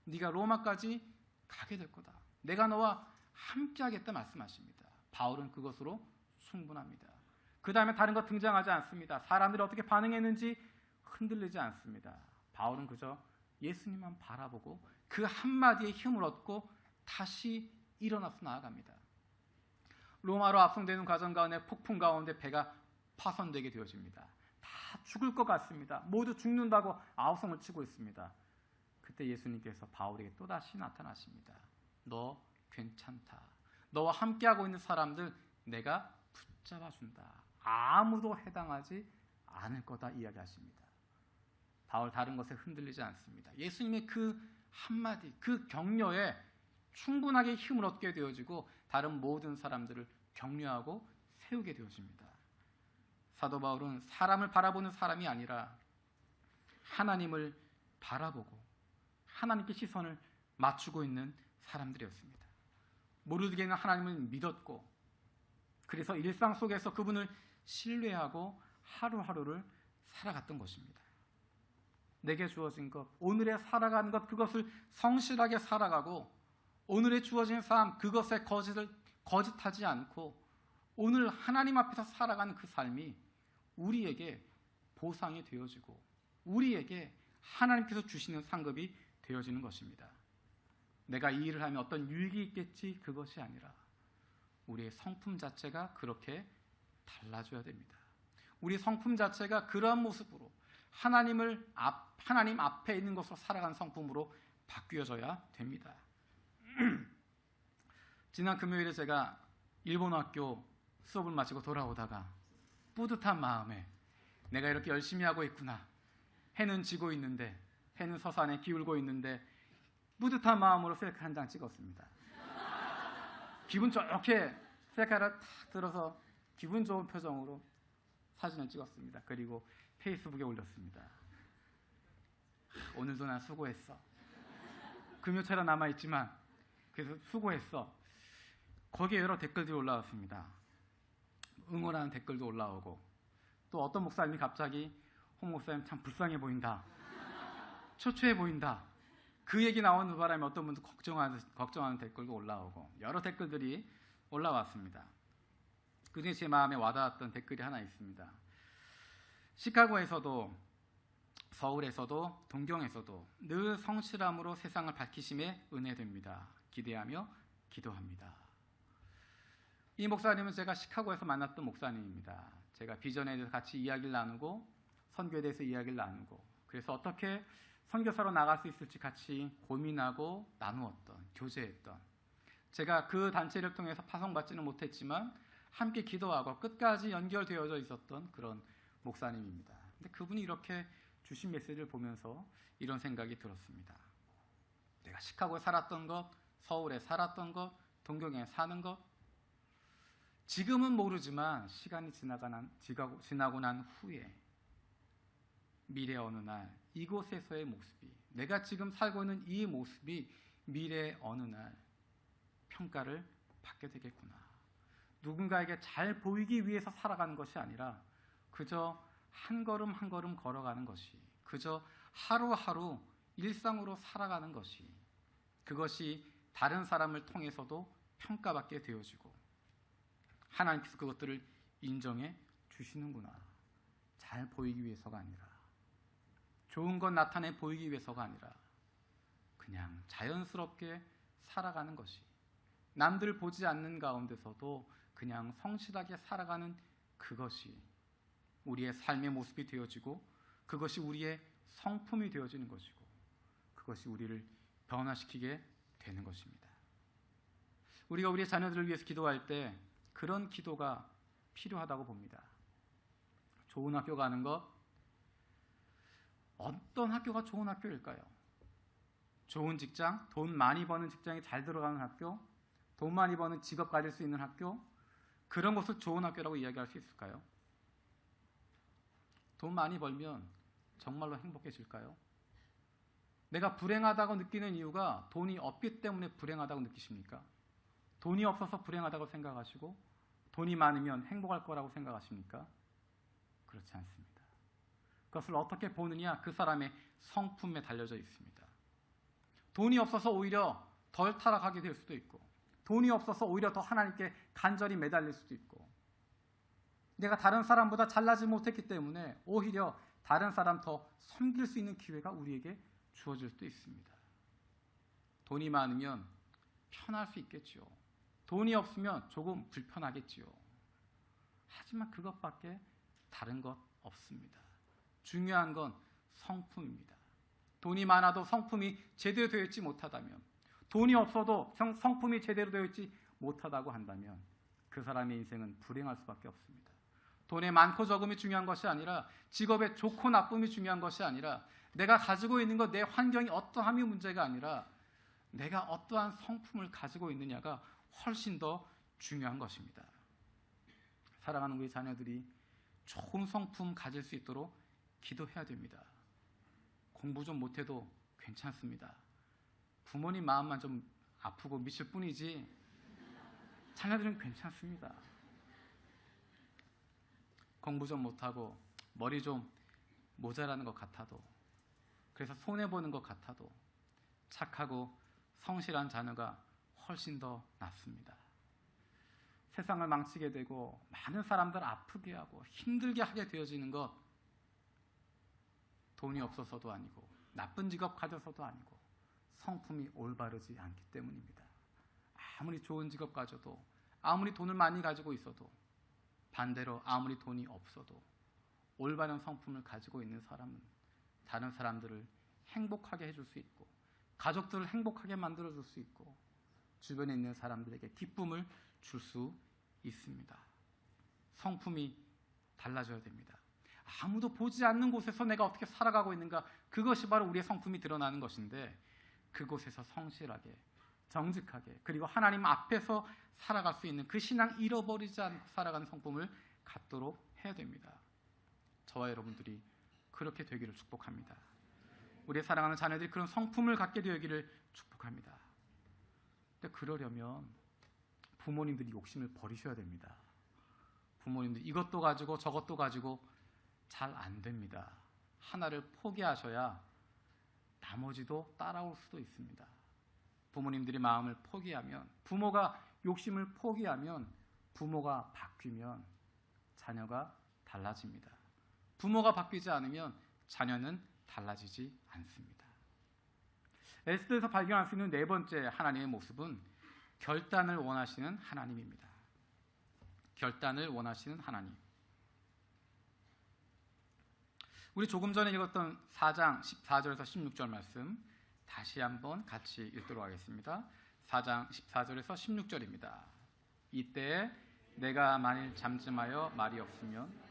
네가 로마까지 가게 될 거다. 내가 너와 함께 하겠다 말씀하십니다. 바울은 그것으로 충분합니다. 그 다음에 다른 것 등장하지 않습니다. 사람들이 어떻게 반응했는지 흔들리지 않습니다. 바울은 그저 예수님만 바라보고 그 한마디에 힘을 얻고 다시 일어나서 나아갑니다. 로마로 압송되는 과정 가운데 폭풍 가운데 배가 파손되게 되어집니다. 다 죽을 것 같습니다. 모두 죽는다고 아우성을 치고 있습니다. 그때 예수님께서 바울에게 또다시 나타나십니다. 너 괜찮다. 너와 함께하고 있는 사람들 내가 붙잡아준다. 아무도 해당하지 않을 거다 이야기하십니다. 바울 다른 것에 흔들리지 않습니다. 예수님의 그 한마디, 그 격려에 충분하게 힘을 얻게 되어지고 다른 모든 사람들을 격려하고 세우게 되어집니다. 사도 바울은 사람을 바라보는 사람이 아니라 하나님을 바라보고 하나님께 시선을 맞추고 있는 사람들이었습니다. 모르드게는 하나님을 믿었고 그래서 일상 속에서 그분을 신뢰하고 하루하루를 살아갔던 것입니다. 내게 주어진 것, 오늘에 살아가는 것, 그것을 성실하게 살아가고 오늘에 주어진 삶, 그것에 거짓하지 않고 오늘 하나님 앞에서 살아가는 그 삶이 우리에게 보상이 되어지고 우리에게 하나님께서 주시는 상급이 되어지는 것입니다. 내가 이 일을 하면 어떤 유익이 있겠지, 그것이 아니라 우리의 성품 자체가 그렇게 달라져야 됩니다. 우리 성품 자체가 그러한 모습으로 하나님 앞에 있는 것으로 살아가는 성품으로 바뀌어져야 됩니다. 지난 금요일에 제가 일본어 학교 수업을 마치고 돌아오다가 뿌듯한 마음에 내가 이렇게 열심히 하고 있구나, 해는 지고 있는데, 해는 서산에 기울고 있는데 뿌듯한 마음으로 셀카 한 장 찍었습니다. 기분 좋게 셀카를 탁 들어서 기분 좋은 표정으로 사진을 찍었습니다. 그리고 페이스북에 올렸습니다. 오늘도 난 수고했어. 금요체라 남아있지만 그래서 수고했어. 거기에 여러 댓글들이 올라왔습니다. 응원하는 댓글도 올라오고, 또 어떤 목사님이 갑자기 홍 목사님 참 불쌍해 보인다, 초췌해 보인다, 그 얘기 나오는 바람에 어떤 분도 걱정하는 댓글도 올라오고 여러 댓글들이 올라왔습니다. 그중에 제 마음에 와닿았던 댓글이 하나 있습니다. 시카고에서도 서울에서도 동경에서도 늘 성실함으로 세상을 밝히심에 은혜됩니다. 기대하며 기도합니다. 이 목사님은 제가 시카고에서 만났던 목사님입니다. 제가 비전에 대해서 같이 이야기를 나누고 선교에 대해서 이야기를 나누고, 그래서 어떻게 선교사로 나갈 수 있을지 같이 고민하고 나누었던, 교제했던, 제가 그 단체를 통해서 파송받지는 못했지만 함께 기도하고 끝까지 연결되어져 있었던 그런 목사님입니다. 근데 그분이 이렇게 주신 메시지를 보면서 이런 생각이 들었습니다. 내가 시카고에 살았던 것, 서울에 살았던 것, 동경에 사는 것, 지금은 모르지만 시간이 지나고 난 후에 미래 어느 날 이곳에서의 모습이, 내가 지금 살고 있는 이 모습이 미래 어느 날 평가를 받게 되겠구나. 누군가에게 잘 보이기 위해서 살아가는 것이 아니라 그저 한 걸음 한 걸음 걸어가는 것이, 그저 하루하루 일상으로 살아가는 것이, 그것이 다른 사람을 통해서도 평가받게 되어지고 하나님께서 그것들을 인정해 주시는구나. 잘 보이기 위해서가 아니라, 좋은 것 나타내 보이기 위해서가 아니라 그냥 자연스럽게 살아가는 것이, 남들 보지 않는 가운데서도 그냥 성실하게 살아가는 그것이 우리의 삶의 모습이 되어지고, 그것이 우리의 성품이 되어지는 것이고, 그것이 우리를 변화시키게 되는 것입니다. 우리가 우리의 자녀들을 위해서 기도할 때 그런 기도가 필요하다고 봅니다. 좋은 학교 가는 것, 어떤 학교가 좋은 학교일까요? 좋은 직장, 돈 많이 버는 직장에 잘 들어가는 학교, 돈 많이 버는 직업 가질 수 있는 학교, 그런 것을 좋은 학교라고 이야기할 수 있을까요? 돈 많이 벌면 정말로 행복해질까요? 내가 불행하다고 느끼는 이유가 돈이 없기 때문에 불행하다고 느끼십니까? 돈이 없어서 불행하다고 생각하시고 돈이 많으면 행복할 거라고 생각하십니까? 그렇지 않습니다. 그것을 어떻게 보느냐, 그 사람의 성품에 달려져 있습니다. 돈이 없어서 오히려 덜 타락하게 될 수도 있고, 돈이 없어서 오히려 더 하나님께 간절히 매달릴 수도 있고, 내가 다른 사람보다 잘나지 못했기 때문에 오히려 다른 사람 더 섬길 수 있는 기회가 우리에게 주어질 수도 있습니다. 돈이 많으면 편할 수 있겠지요. 돈이 없으면 조금 불편하겠지요. 하지만 그것밖에 다른 것 없습니다. 중요한 건 성품입니다. 돈이 많아도 성품이 제대로 되어 있지 못하다면, 돈이 없어도 성품이 제대로 되어 있지 못하다고 한다면 그 사람의 인생은 불행할 수밖에 없습니다. 돈의 많고 적음이 중요한 것이 아니라, 직업의 좋고 나쁨이 중요한 것이 아니라, 내가 가지고 있는 것, 내 환경이 어떠함이 문제가 아니라 내가 어떠한 성품을 가지고 있느냐가 훨씬 더 중요한 것입니다. 사랑하는 우리 자녀들이 좋은 성품 가질 수 있도록 기도해야 됩니다. 공부 좀 못해도 괜찮습니다. 부모님 마음만 좀 아프고 미칠 뿐이지 자녀들은 괜찮습니다. 공부 좀 못하고 머리 좀 모자라는 것 같아도, 그래서 손해보는 것 같아도 착하고 성실한 자녀가 훨씬 더 낫습니다. 세상을 망치게 되고 많은 사람들 아프게 하고 힘들게 하게 되어지는 것, 돈이 없어서도 아니고 나쁜 직업 가져서도 아니고 성품이 올바르지 않기 때문입니다. 아무리 좋은 직업 가져도, 아무리 돈을 많이 가지고 있어도, 반대로 아무리 돈이 없어도 올바른 성품을 가지고 있는 사람은 다른 사람들을 행복하게 해줄 수 있고, 가족들을 행복하게 만들어줄 수 있고, 주변에 있는 사람들에게 기쁨을 줄 수 있습니다. 성품이 달라져야 됩니다. 아무도 보지 않는 곳에서 내가 어떻게 살아가고 있는가, 그것이 바로 우리의 성품이 드러나는 것인데, 그곳에서 성실하게 정직하게, 그리고 하나님 앞에서 살아갈 수 있는 그 신앙 잃어버리지 않고 살아가는 성품을 갖도록 해야 됩니다. 저와 여러분들이 그렇게 되기를 축복합니다. 우리의 사랑하는 자녀들이 그런 성품을 갖게 되기를 축복합니다. 근데 그러려면 부모님들이 욕심을 버리셔야 됩니다. 부모님들 이것도 가지고 저것도 가지고 잘 안 됩니다. 하나를 포기하셔야 나머지도 따라올 수도 있습니다. 부모님들이 마음을 포기하면, 부모가 욕심을 포기하면, 부모가 바뀌면 자녀가 달라집니다. 부모가 바뀌지 않으면 자녀는 달라지지 않습니다. 에스더에서 발견할 수 있는 네 번째 하나님의 모습은 결단을 원하시는 하나님입니다. 결단을 원하시는 하나님. 우리 조금 전에 읽었던 4장 14절에서 16절 말씀 다시 한번 같이 읽도록 하겠습니다. 4장 14절에서 16절입니다. 이때 내가 만일 잠잠하여 말이 없으면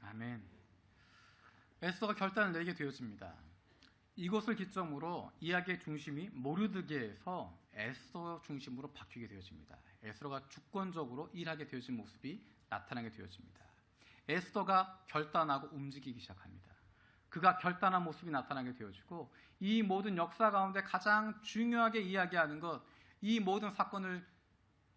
아멘. 에스더가 결단을 내게 되어집니다. 이것을 기점으로 이야기의 중심이 모르드게에서 에스더 중심으로 바뀌게 되어집니다. 에스더가 주권적으로 일하게 되어진 모습이 나타나게 되어집니다. 에스더가 결단하고 움직이기 시작합니다. 그가 결단한 모습이 나타나게 되어지고, 이 모든 역사 가운데 가장 중요하게 이야기하는 것, 이 모든 사건을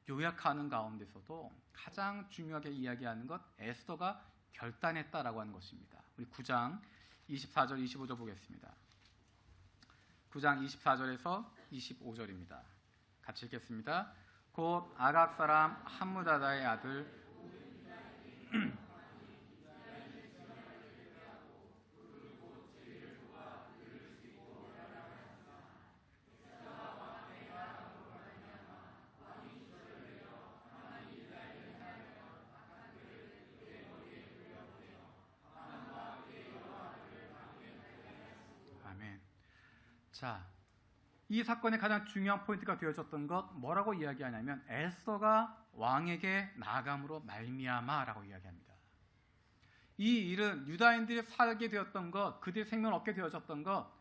요약하는 가운데서도 가장 중요하게 이야기하는 것, 에스더가 결단했다라고 하는 것입니다. 우리 9장 24절 25절 보겠습니다. 9장 24절에서 25절입니다. 같이 읽겠습니다. 곧 아각 사람 함무다다의 아들 아멘. 자, 이 사건의 가장 중요한 포인트가 되어졌던 것 뭐라고 이야기하냐면 에스더가 왕에게 나아감으로 말미암아라고 이야기합니다. 이 일은 유다인들이 살게 되었던 것, 그들의 생명을 얻게 되어졌던 것,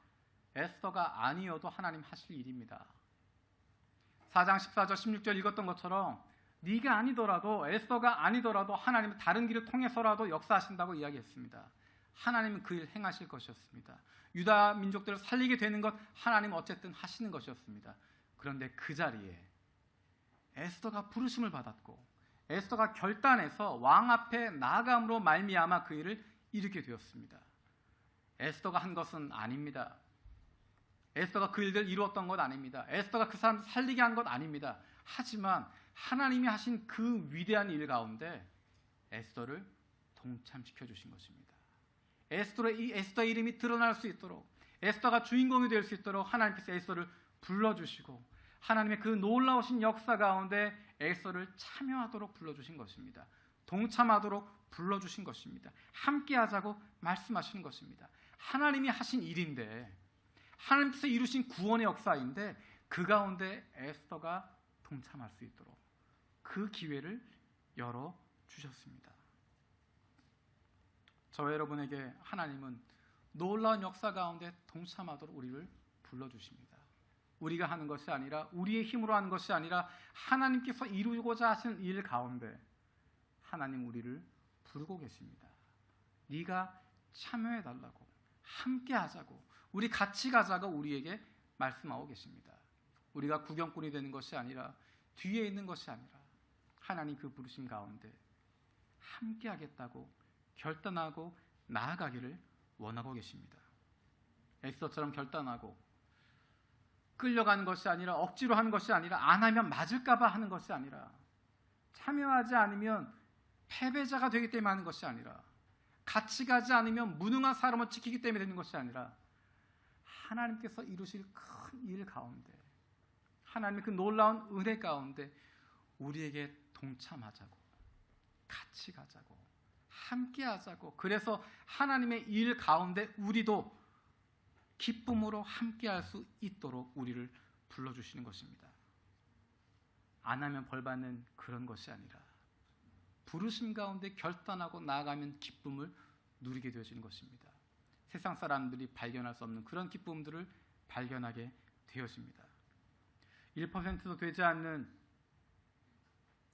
에스더가 아니어도 하나님 하실 일입니다. 4장 14절 16절 읽었던 것처럼 네가 아니더라도, 에스더가 아니더라도 하나님은 다른 길을 통해서라도 역사하신다고 이야기했습니다. 하나님은 그 일 행하실 것이었습니다. 유다 민족들을 살리게 되는 것 하나님은 어쨌든 하시는 것이었습니다. 그런데 그 자리에 에스더가 부르심을 받았고 에스더가 결단해서 왕 앞에 나아감으로 말미암아 그 일을 이루게 되었습니다. 에스더가 한 것은 아닙니다. 에스더가 그 일을 이루었던 것 아닙니다. 에스더가 그 사람 살리게 한 것 아닙니다. 하지만 하나님이 하신 그 위대한 일 가운데 에스더를 동참시켜 주신 것입니다. 에스더의 이름이 드러날 수 있도록, 에스더가 주인공이 될 수 있도록 하나님께서 에스더를 불러주시고, 하나님의 그 놀라우신 역사 가운데 에스더를 참여하도록 불러주신 것입니다. 동참하도록 불러주신 것입니다. 함께하자고 말씀하시는 것입니다. 하나님이 하신 일인데, 하나님께서 이루신 구원의 역사인데 그 가운데 에스더가 동참할 수 있도록 그 기회를 열어주셨습니다. 저와 여러분에게 하나님은 놀라운 역사 가운데 동참하도록 우리를 불러주십니다. 우리가 하는 것이 아니라, 우리의 힘으로 하는 것이 아니라 하나님께서 이루고자 하시는 일 가운데 하나님 우리를 부르고 계십니다. 네가 참여해달라고, 함께하자고, 우리 같이 가자고 우리에게 말씀하고 계십니다. 우리가 구경꾼이 되는 것이 아니라, 뒤에 있는 것이 아니라 하나님 그 부르심 가운데 함께하겠다고 결단하고 나아가기를 원하고 계십니다. 에스더처럼 결단하고 끌려가는 것이 아니라, 억지로 하는 것이 아니라, 안 하면 맞을까 봐 하는 것이 아니라, 참여하지 않으면 패배자가 되기 때문에 하는 것이 아니라, 같이 가지 않으면 무능한 사람을 지키기 때문에 되는 것이 아니라, 하나님께서 이루실 큰 일 가운데, 하나님의 그 놀라운 은혜 가운데 우리에게 동참하자고, 같이 가자고, 함께 하자고, 그래서 하나님의 일 가운데 우리도 기쁨으로 함께 할 수 있도록 우리를 불러주시는 것입니다. 안 하면 벌받는 그런 것이 아니라 부르심 가운데 결단하고 나아가면 기쁨을 누리게 되어지는 것입니다. 세상 사람들이 발견할 수 없는 그런 기쁨들을 발견하게 되어집니다. 1%도 되지 않는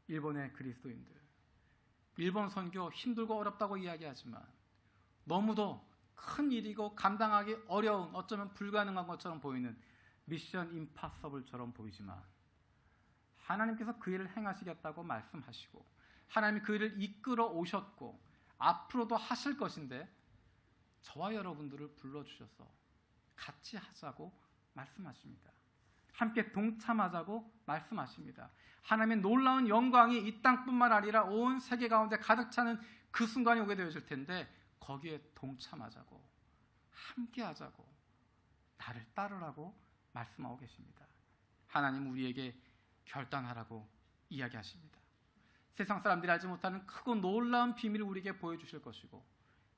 일본의 그리스도인들, 일본 선교 힘들고 어렵다고 이야기하지만 너무도 큰 일이고 감당하기 어려운, 어쩌면 불가능한 것처럼 보이는 미션 임파서블처럼 보이지만 하나님께서 그 일을 행하시겠다고 말씀하시고 하나님이 그 일을 이끌어 오셨고 앞으로도 하실 것인데 저와 여러분들을 불러주셔서 같이 하자고 말씀하십니다. 함께 동참하자고 말씀하십니다. 하나님의 놀라운 영광이 이 땅뿐만 아니라 온 세계 가운데 가득 차는 그 순간이 오게 되어질 텐데 거기에 동참하자고, 함께 하자고, 나를 따르라고 말씀하고 계십니다. 하나님 우리에게 결단하라고 이야기하십니다. 세상 사람들이 알지 못하는 크고 놀라운 비밀을 우리에게 보여주실 것이고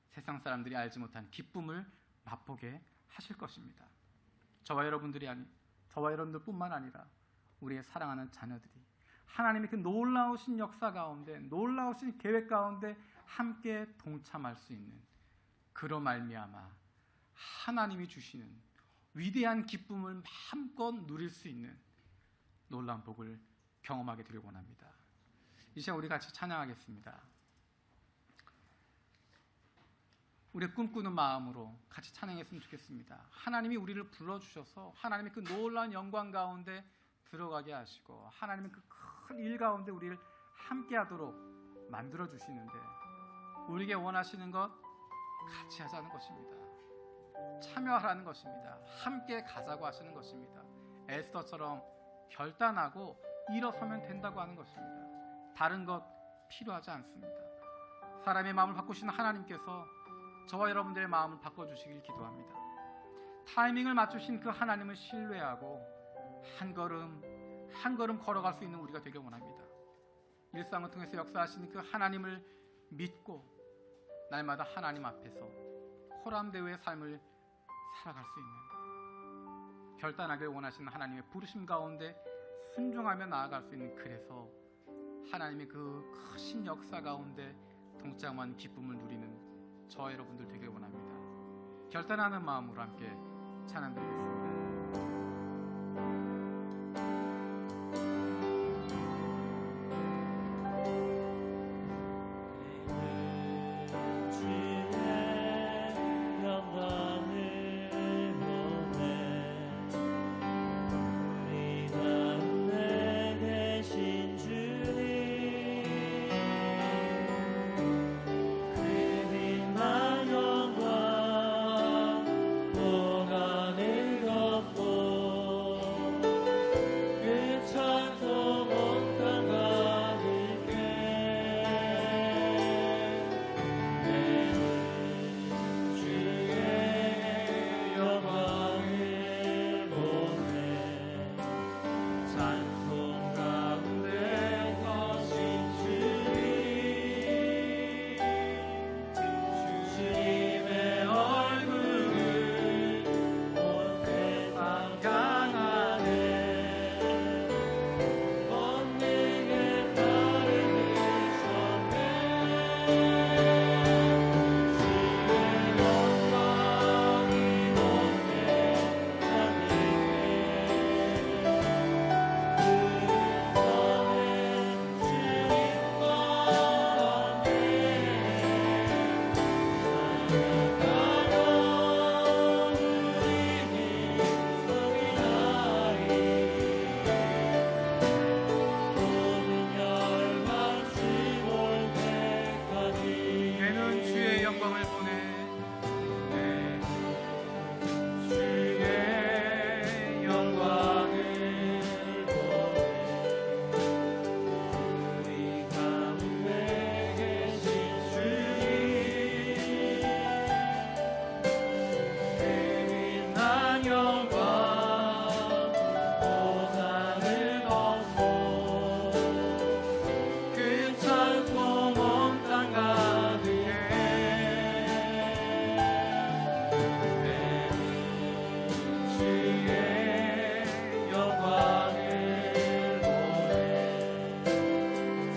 세상 사람들이 알지 못한 기쁨을 맛보게 하실 것입니다. 저와 여러분들뿐만 아니라 우리의 사랑하는 자녀들이 하나님의 그 놀라우신 역사 가운데, 놀라우신 계획 가운데 함께 동참할 수 있는, 그로 말미암아 하나님이 주시는 위대한 기쁨을 마음껏 누릴 수 있는 놀라운 복을 경험하게 되길 원합니다. 이 시간 우리 같이 찬양하겠습니다. 우리 꿈꾸는 마음으로 같이 찬양했으면 좋겠습니다. 하나님이 우리를 불러주셔서 하나님의 그 놀라운 영광 가운데 들어가게 하시고 하나님의 그 큰 일 가운데 우리를 함께 하도록 만들어 주시는데 우리에게 원하시는 것 같이 하자는 것입니다. 참여하라는 것입니다. 함께 가자고 하시는 것입니다. 에스더처럼 결단하고 일어서면 된다고 하는 것입니다. 다른 것 필요하지 않습니다. 사람의 마음을 바꾸시는 하나님께서 저와 여러분들의 마음을 바꿔주시길 기도합니다. 타이밍을 맞추신 그 하나님을 신뢰하고 한 걸음 한 걸음 걸어갈 수 있는 우리가 되길 원합니다. 일상을 통해서 역사하시는 그 하나님을 믿고 날마다 하나님 앞에서 호람대우의 삶을 살아갈 수 있는, 결단하길 원하시는 하나님의 부르심 가운데 순종하며 나아갈 수 있는, 그래서 하나님의 그 크신 역사 가운데 동참한 기쁨을 누리는 저와 여러분들 되길 원합니다. 결단하는 마음으로 함께 찬양드리겠습니다. 영광, 오가는 것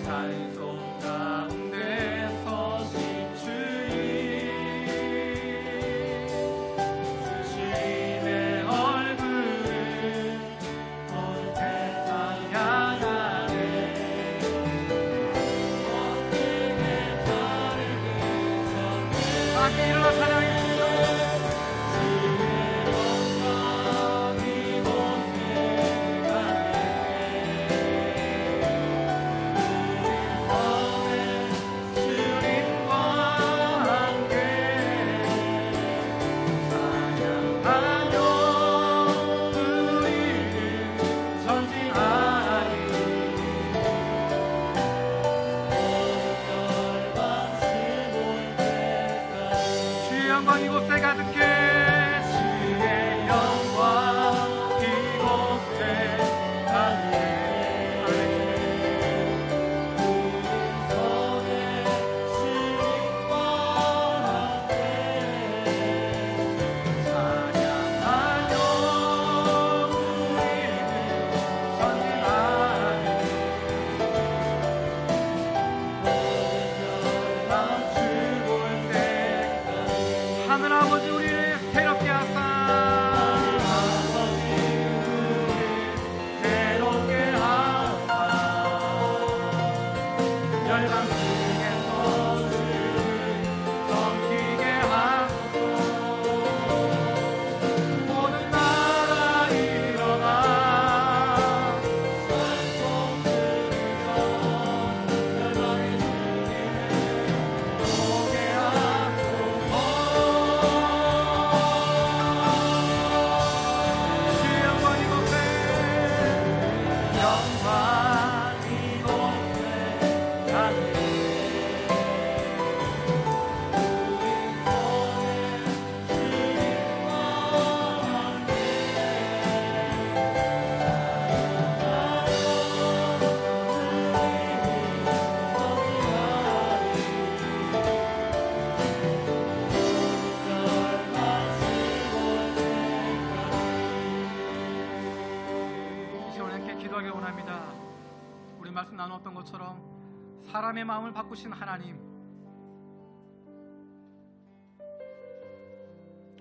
찬송 가운데 서신 주님, 주님의 얼굴을 온 세상 향하네. 어떻게 다르게 전해 함께 일어나 찬양해 이곳에 가득해. 주의 영광 이곳에 가득해. 우리 손에 주님과 함께 찬양하며 우리는 전진하리. 모든 열방 주볼 때까지 하늘 아버지 우리를 새롭게 하사, 하늘 아버지 우리를 새롭게 하사, 열방 중에서 주를 섬기게 하소서. 모든 나라 일어나 찬송 들으며 열방의 주님을 보게 하소서. 기도하길 원합니다. 우리 말씀 나눴던 것처럼 사람의 마음을 바꾸신 하나님,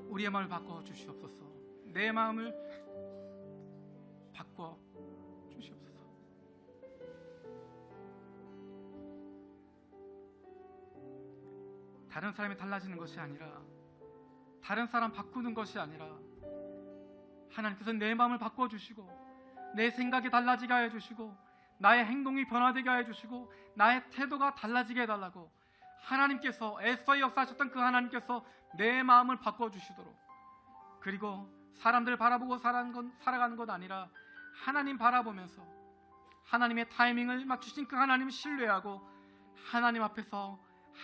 우리의 마음을 바꿔 주시옵소서. 내 마음을 바꿔 주시옵소서. 다른 사람이 달라지는 것이 아니라, 다른 사람 바꾸는 것이 아니라, 하나님께서 내 마음을 바꿔 주시고 내 생각이 달라지게 해주시고 나의 행동이 변화되게 해주시고 나의 태도가 달라지게 해달라고 하나님께서, 에스더의 역사하셨던 그 하나님께서 내 마음을 바꿔주시도록, 그리고 사람들 바라보고 살아가는 것 아니라 하나님 바라보면서 하나님의 타이밍을 맞추신 그 하나님을 신뢰하고 하나님 앞에서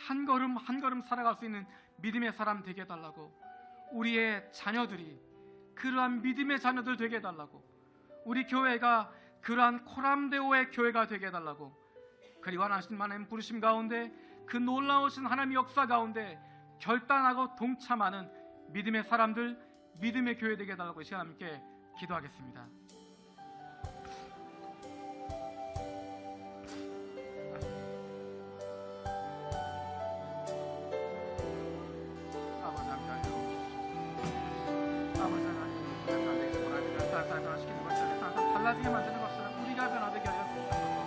한 걸음 한 걸음 살아갈 수 있는 믿음의 사람 되게 해달라고, 우리의 자녀들이 그러한 믿음의 자녀들 되게 해달라고, 우리 교회가 그러한 코람데오의 교회가 되게 해달라고, 그리고 하나님 부르심 가운데 그 놀라우신 하나님의 역사 가운데 결단하고 동참하는 믿음의 사람들, 믿음의 교회 되게 해달라고 이 시간 함께 기도하겠습니다. 달라지게 만드는 것은 우리가 변화되게 하여 주시옵소서.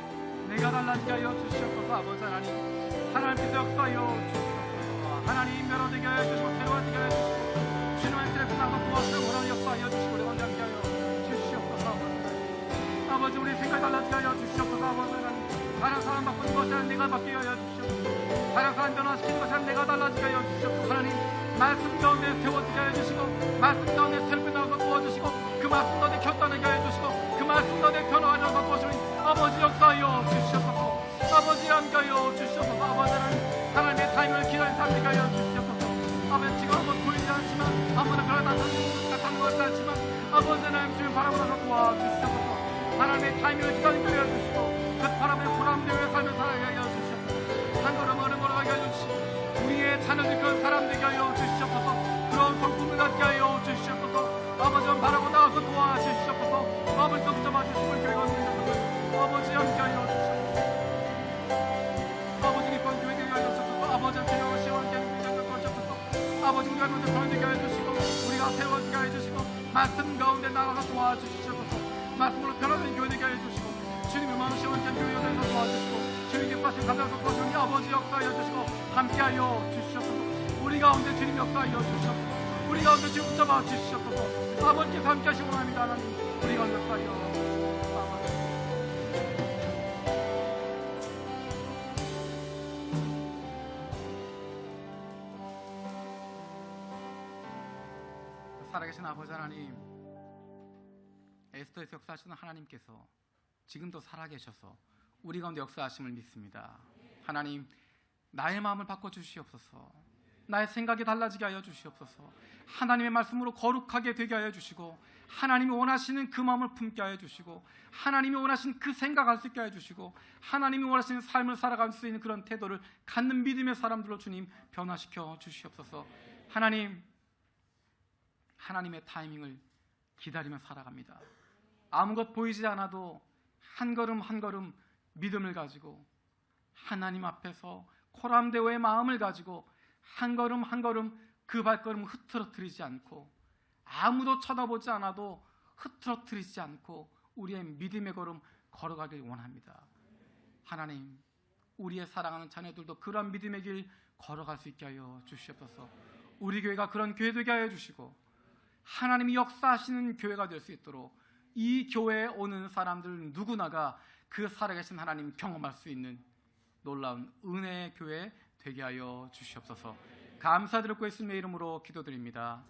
내가 달라지게 하여 주시옵소서. 아버지 하나님, 하나님께서 역사하여 주시옵소서. 하나님 변화되게 하여 주시고 새로워지게 하여 주시고 주님의 뜻에 끝나고 도와주시고 원하는 역사하여 주시고 우리 원장게 하여 주시옵소서. 아버지 우리 생각이 달라지게 하여 주시옵소서. 아버지 하나님, 다른 사람 바꾸는 것이 아니라 내가 바뀌게 하여 주시옵소서. 다른 사람 변화시키는 것이 아니라 내가 달라지게 하여 주시옵소서. 하나님 말씀 가운데 세워지게 하여 주시고 말씀 가운데 새롭게 나와서 도와주시고 그 말씀 가운데 결단하게 하여 주시고 그 말씀 가운데 변화하여 도와주시니 아버지 역사하여 주시옵소서. 아버지 함께하여 주시옵소서. 아버지는 하나님의 타임을 기다린 삶되게 하여 주시옵소서. 아버지 지금 한번 보이지 않지만 아무나 변화하는 것 같지 않지만 아버지 하나님 지금 바라보면서 도와주시옵소서. 하나님의 타임을 기다리게 하여 주시고 그 바람에 보람되게 삶을 살아가게 하여 주시옵소서. 한 걸음 어른 걸어가게 하여 주시고 우리의 자녀들 그런 사람 되게 하여 주시옵소서. 그런 성품을 갖게 하여 주시옵소서. 아버지는 바라고 나와서 도와주시옵소서. 아버지 좀 잡아주시고 교회가 누리는 것을 아버지 함께 하여 주시옵소서. 우리가 먼저 변하게 해주시고 우리가 세워지게 해주시고 말씀 가운데 나가서 도와주시옵소서. 말씀으로 변화된 교회 되게 해주시고 주님의 마음을 시원한 교회가 되어서 도와주시고 주님 기뻐하신 감사서 도와주니 아버지 역사하여 주시고 함께하여 주시옵소서. 우리 가운데 주님 역사하여 주시옵소서. 우리 가운데 주님 붙잡아 주시옵소서. 아버지께서 함께하시고 원합니다. 하나님 우리 가운데 역사하여 살아계신 아버지 하나님, 에스더에서 역사하시는 하나님께서 지금도 살아계셔서 우리 가운데 역사하심을 믿습니다. 하나님, 나의 마음을 바꿔주시옵소서. 나의 생각이 달라지게 하여 주시옵소서. 하나님의 말씀으로 거룩하게 되게 하여 주시고 하나님이 원하시는 그 마음을 품게 하여 주시고 하나님이 원하시는 그 생각할 수 있게 하여 주시고 하나님이 원하시는 삶을 살아갈 수 있는 그런 태도를 갖는 믿음의 사람들로 주님 변화시켜 주시옵소서. 하나님, 하나님의 타이밍을 기다리며 살아갑니다. 아무것 보이지 않아도 한 걸음 한 걸음 믿음을 가지고 하나님 앞에서 코람데오의 마음을 가지고 한 걸음 한 걸음 그 발걸음을 흐트러뜨리지 않고 아무도 쳐다보지 않아도 흐트러뜨리지 않고 우리의 믿음의 걸음 걸어가길 원합니다. 하나님, 우리의 사랑하는 자녀들도 그런 믿음의 길 걸어갈 수 있게 하여 주시옵소서. 우리 교회가 그런 교회 되게 하여 주시고 하나님이 역사하시는 교회가 될 수 있도록 이 교회에 오는 사람들 누구나가 그 살아계신 하나님 경험할 수 있는 놀라운 은혜의 교회 되게 하여 주시옵소서. 감사드리고 예수님의 이름으로 기도드립니다.